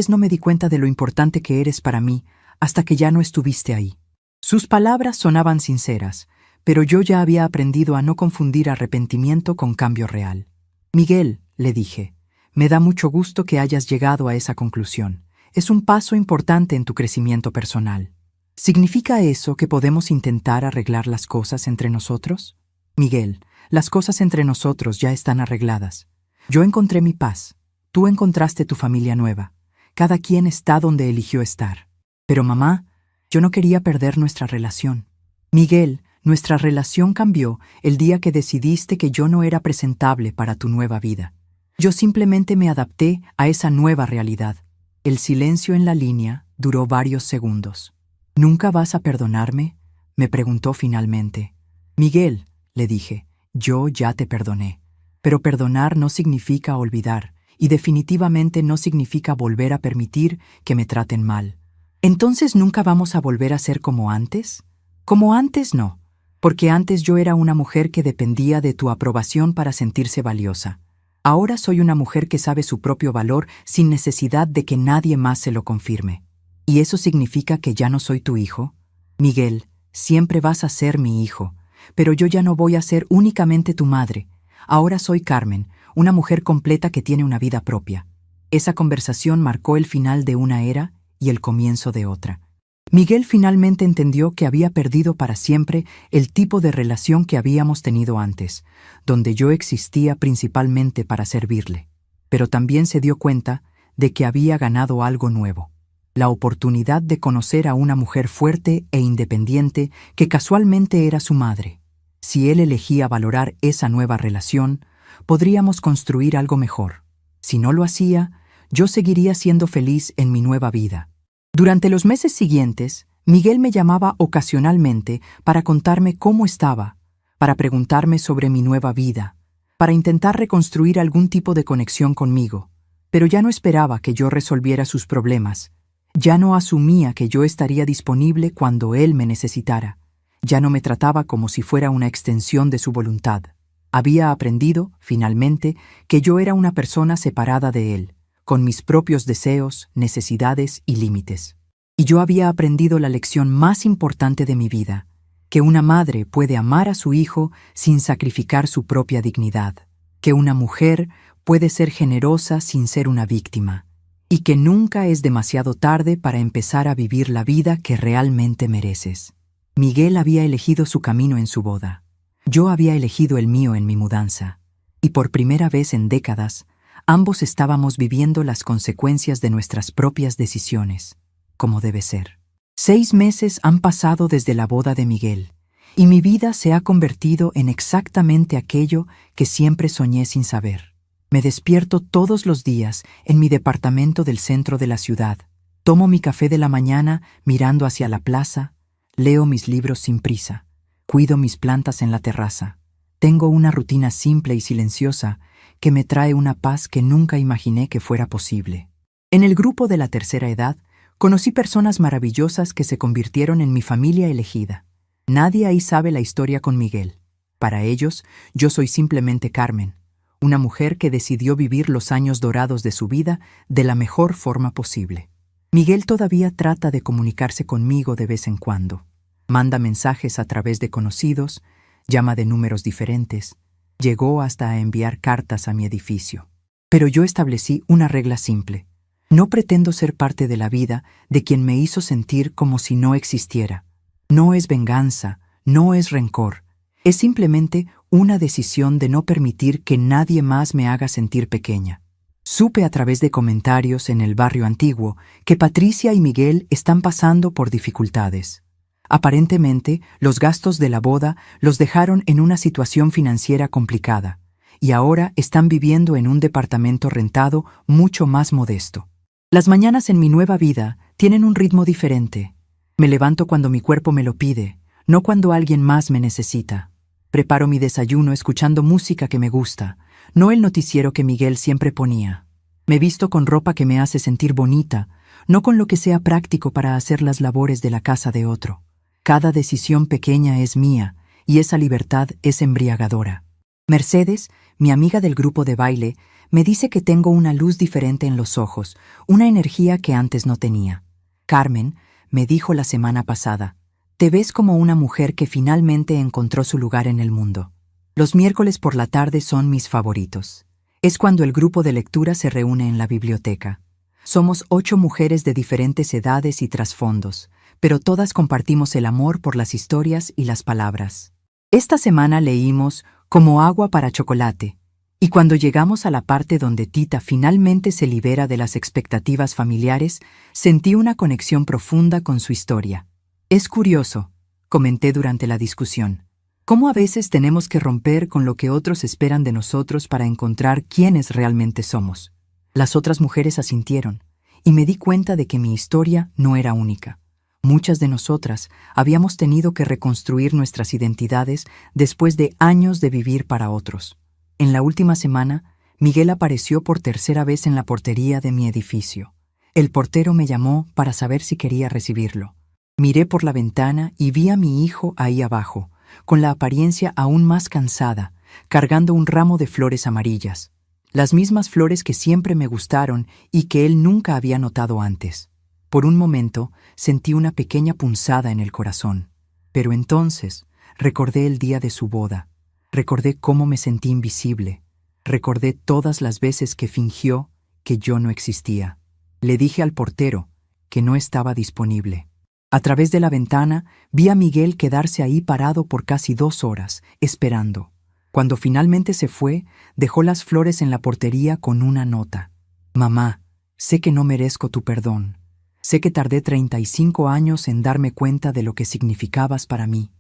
no me di cuenta de lo importante que eres para mí hasta que ya no estuviste ahí». Sus palabras sonaban sinceras, pero yo ya había aprendido a no confundir arrepentimiento con cambio real. «Miguel», le dije, «me da mucho gusto que hayas llegado a esa conclusión. Es un paso importante en tu crecimiento personal. ¿Significa eso que podemos intentar arreglar las cosas entre nosotros?» «Miguel, las cosas entre nosotros ya están arregladas. Yo encontré mi paz. Tú encontraste tu familia nueva. Cada quien está donde eligió estar. Pero mamá, yo no quería perder nuestra relación. Miguel, nuestra relación cambió el día que decidiste que yo no era presentable para tu nueva vida. Yo simplemente me adapté a esa nueva realidad». El silencio en la línea duró varios segundos. «¿Nunca vas a perdonarme?», me preguntó finalmente. «Miguel», le dije, «yo ya te perdoné. Pero perdonar no significa olvidar, y definitivamente no significa volver a permitir que me traten mal». «¿Entonces nunca vamos a volver a ser como antes?» «Como antes no, porque antes yo era una mujer que dependía de tu aprobación para sentirse valiosa. Ahora soy una mujer que sabe su propio valor sin necesidad de que nadie más se lo confirme. ¿Y eso significa que ya no soy tu hijo? Miguel, siempre vas a ser mi hijo, pero yo ya no voy a ser únicamente tu madre. Ahora soy Carmen, una mujer completa que tiene una vida propia». Esa conversación marcó el final de una era y el comienzo de otra. Miguel finalmente entendió que había perdido para siempre el tipo de relación que habíamos tenido antes, donde yo existía principalmente para servirle. Pero también se dio cuenta de que había ganado algo nuevo: la oportunidad de conocer a una mujer fuerte e independiente que casualmente era su madre. Si él elegía valorar esa nueva relación, podríamos construir algo mejor. Si no lo hacía, yo seguiría siendo feliz en mi nueva vida. Durante los meses siguientes, Miguel me llamaba ocasionalmente para contarme cómo estaba, para preguntarme sobre mi nueva vida, para intentar reconstruir algún tipo de conexión conmigo. Pero ya no esperaba que yo resolviera sus problemas. Ya no asumía que yo estaría disponible cuando él me necesitara. Ya no me trataba como si fuera una extensión de su voluntad. Había aprendido, finalmente, que yo era una persona separada de él, con mis propios deseos, necesidades y límites. Y yo había aprendido la lección más importante de mi vida, que una madre puede amar a su hijo sin sacrificar su propia dignidad, que una mujer puede ser generosa sin ser una víctima, y que nunca es demasiado tarde para empezar a vivir la vida que realmente mereces. Miguel había elegido su camino en su boda. Yo había elegido el mío en mi mudanza. Y por primera vez en décadas, ambos estábamos viviendo las consecuencias de nuestras propias decisiones, como debe ser. 6 meses han pasado desde la boda de Miguel, y mi vida se ha convertido en exactamente aquello que siempre soñé sin saber. Me despierto todos los días en mi departamento del centro de la ciudad. Tomo mi café de la mañana mirando hacia la plaza, leo mis libros sin prisa, cuido mis plantas en la terraza. Tengo una rutina simple y silenciosa que me trae una paz que nunca imaginé que fuera posible. En el grupo de la tercera edad, conocí personas maravillosas que se convirtieron en mi familia elegida. Nadie ahí sabe la historia con Miguel. Para ellos, yo soy simplemente Carmen, una mujer que decidió vivir los años dorados de su vida de la mejor forma posible. Miguel todavía trata de comunicarse conmigo de vez en cuando. Manda mensajes a través de conocidos, llama de números diferentes, llegó hasta a enviar cartas a mi edificio. Pero yo establecí una regla simple. No pretendo ser parte de la vida de quien me hizo sentir como si no existiera. No es venganza, no es rencor. Es simplemente una decisión de no permitir que nadie más me haga sentir pequeña. Supe a través de comentarios en el barrio antiguo que Patricia y Miguel están pasando por dificultades. Aparentemente, los gastos de la boda los dejaron en una situación financiera complicada, y ahora están viviendo en un departamento rentado mucho más modesto. Las mañanas en mi nueva vida tienen un ritmo diferente. Me levanto cuando mi cuerpo me lo pide, no cuando alguien más me necesita. Preparo mi desayuno escuchando música que me gusta, no el noticiero que Miguel siempre ponía. Me visto con ropa que me hace sentir bonita, no con lo que sea práctico para hacer las labores de la casa de otro. Cada decisión pequeña es mía, y esa libertad es embriagadora. Mercedes, mi amiga del grupo de baile, me dice que tengo una luz diferente en los ojos, una energía que antes no tenía. Carmen me dijo la semana pasada, te ves como una mujer que finalmente encontró su lugar en el mundo. Los miércoles por la tarde son mis favoritos. Es cuando el grupo de lectura se reúne en la biblioteca. Somos 8 mujeres de diferentes edades y trasfondos, pero todas compartimos el amor por las historias y las palabras. Esta semana leímos Como agua para chocolate, y cuando llegamos a la parte donde Tita finalmente se libera de las expectativas familiares, sentí una conexión profunda con su historia. Es curioso, comenté durante la discusión, cómo a veces tenemos que romper con lo que otros esperan de nosotros para encontrar quiénes realmente somos. Las otras mujeres asintieron, y me di cuenta de que mi historia no era única. Muchas de nosotras habíamos tenido que reconstruir nuestras identidades después de años de vivir para otros. En la última semana, Miguel apareció por tercera vez en la portería de mi edificio. El portero me llamó para saber si quería recibirlo. Miré por la ventana y vi a mi hijo ahí abajo, con la apariencia aún más cansada, cargando un ramo de flores amarillas. Las mismas flores que siempre me gustaron y que él nunca había notado antes. Por un momento sentí una pequeña punzada en el corazón, pero entonces recordé el día de su boda. Recordé cómo me sentí invisible. Recordé todas las veces que fingió que yo no existía. Le dije al portero que no estaba disponible. A través de la ventana vi a Miguel quedarse ahí parado por casi 2 horas, esperando. Cuando finalmente se fue, dejó las flores en la portería con una nota. Mamá, sé que no merezco tu perdón. Sé que tardé 35 años en darme cuenta de lo que significabas para mí.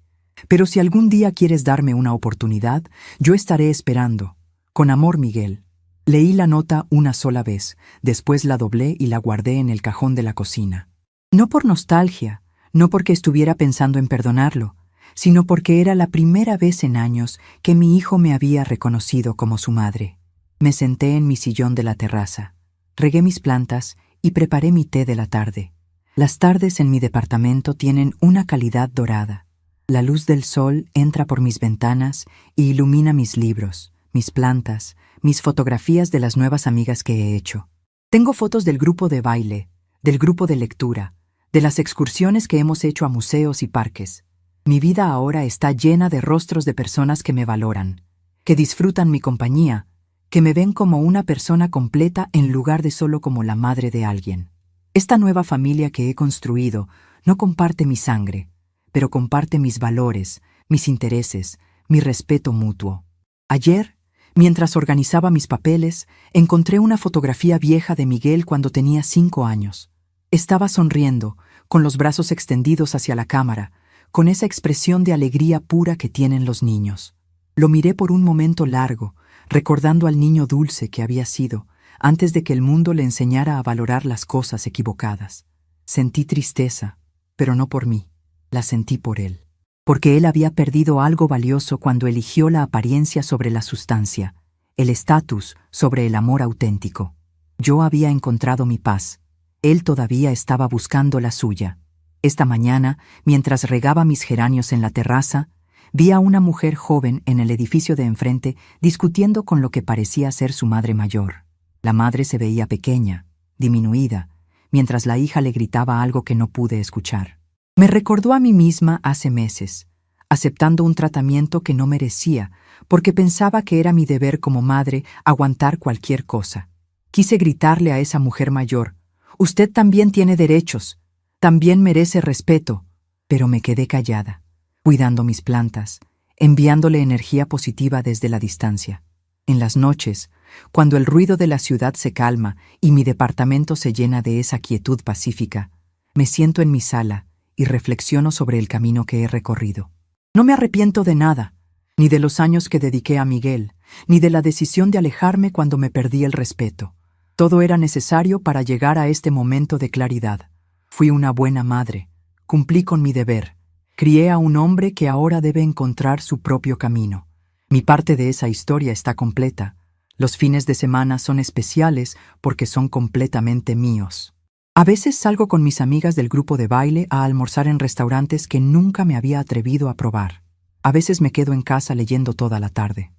Pero si algún día quieres darme una oportunidad, yo estaré esperando. Con amor, Miguel. Leí la nota una sola vez, después la doblé y la guardé en el cajón de la cocina. No por nostalgia, no porque estuviera pensando en perdonarlo, sino porque era la primera vez en años que mi hijo me había reconocido como su madre. Me senté en mi sillón de la terraza. regué mis plantas y preparé mi té de la tarde. Las tardes en mi departamento tienen una calidad dorada. La luz del sol entra por mis ventanas y ilumina mis libros, mis plantas, mis fotografías de las nuevas amigas que he hecho. Tengo fotos del grupo de baile, del grupo de lectura, de las excursiones que hemos hecho a museos y parques. Mi vida ahora está llena de rostros de personas que me valoran, que disfrutan mi compañía, que me ven como una persona completa en lugar de solo como la madre de alguien. Esta nueva familia que he construido no comparte mi sangre, pero comparte mis valores, mis intereses, mi respeto mutuo. Ayer, mientras organizaba mis papeles, encontré una fotografía vieja de Miguel cuando tenía 5 años. Estaba sonriendo, con los brazos extendidos hacia la cámara, con esa expresión de alegría pura que tienen los niños. Lo miré por un momento largo, recordando al niño dulce que había sido, antes de que el mundo le enseñara a valorar las cosas equivocadas. Sentí tristeza, pero no por mí, la sentí por él. Porque él había perdido algo valioso cuando eligió la apariencia sobre la sustancia, el estatus sobre el amor auténtico. Yo había encontrado mi paz. Él todavía estaba buscando la suya. Esta mañana, mientras regaba mis geranios en la terraza, vi a una mujer joven en el edificio de enfrente discutiendo con lo que parecía ser su madre mayor. La madre se veía pequeña, diminuida, mientras la hija le gritaba algo que no pude escuchar. Me recordó a mí misma hace meses, aceptando un tratamiento que no merecía, porque pensaba que era mi deber como madre aguantar cualquier cosa. Quise gritarle a esa mujer mayor: «Usted también tiene derechos, también merece respeto», pero me quedé callada, cuidando mis plantas, enviándole energía positiva desde la distancia. En las noches, cuando el ruido de la ciudad se calma y mi departamento se llena de esa quietud pacífica, me siento en mi sala y reflexiono sobre el camino que he recorrido. No me arrepiento de nada, ni de los años que dediqué a Miguel, ni de la decisión de alejarme cuando me perdí el respeto. Todo era necesario para llegar a este momento de claridad. Fui una buena madre, cumplí con mi deber, crié a un hombre que ahora debe encontrar su propio camino. Mi parte de esa historia está completa. Los fines de semana son especiales porque son completamente míos. A veces salgo con mis amigas del grupo de baile a almorzar en restaurantes que nunca me había atrevido a probar. A veces me quedo en casa leyendo toda la tarde.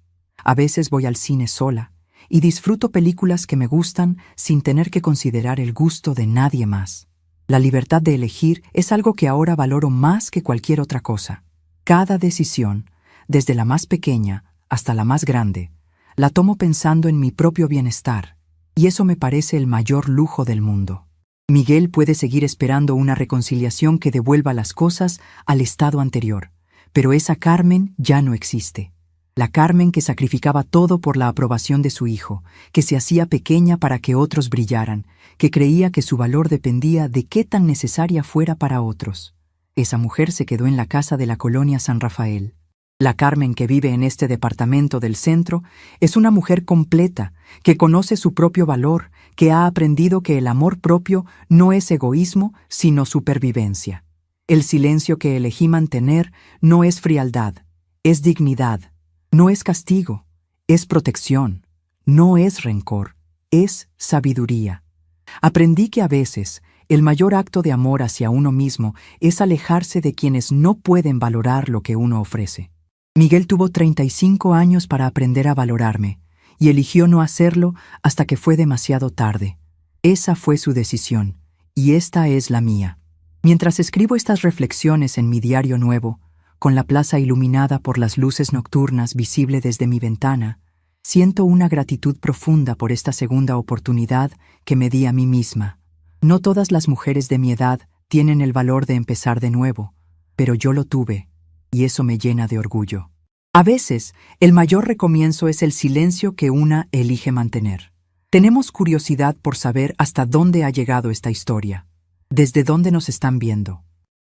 A veces voy al cine sola y disfruto películas que me gustan sin tener que considerar el gusto de nadie más. La libertad de elegir es algo que ahora valoro más que cualquier otra cosa. Cada decisión, desde la más pequeña hasta la más grande, la tomo pensando en mi propio bienestar, y eso me parece el mayor lujo del mundo. Miguel puede seguir esperando una reconciliación que devuelva las cosas al estado anterior, pero esa Carmen ya no existe. La Carmen que sacrificaba todo por la aprobación de su hijo, que se hacía pequeña para que otros brillaran, que creía que su valor dependía de qué tan necesaria fuera para otros. Esa mujer se quedó en la casa de la colonia San Rafael. La Carmen que vive en este departamento del centro es una mujer completa, que conoce su propio valor, que ha aprendido que el amor propio no es egoísmo, sino supervivencia. El silencio que elegí mantener no es frialdad, es dignidad, no es castigo, es protección, no es rencor, es sabiduría. Aprendí que a veces el mayor acto de amor hacia uno mismo es alejarse de quienes no pueden valorar lo que uno ofrece. Miguel tuvo 35 años para aprender a valorarme, y eligió no hacerlo hasta que fue demasiado tarde. Esa fue su decisión, y esta es la mía. Mientras escribo estas reflexiones en mi diario nuevo, con la plaza iluminada por las luces nocturnas visible desde mi ventana, siento una gratitud profunda por esta segunda oportunidad que me di a mí misma. No todas las mujeres de mi edad tienen el valor de empezar de nuevo, pero yo lo tuve, y eso me llena de orgullo. A veces, el mayor recomienzo es el silencio que una elige mantener. Tenemos curiosidad por saber hasta dónde ha llegado esta historia, desde dónde nos están viendo.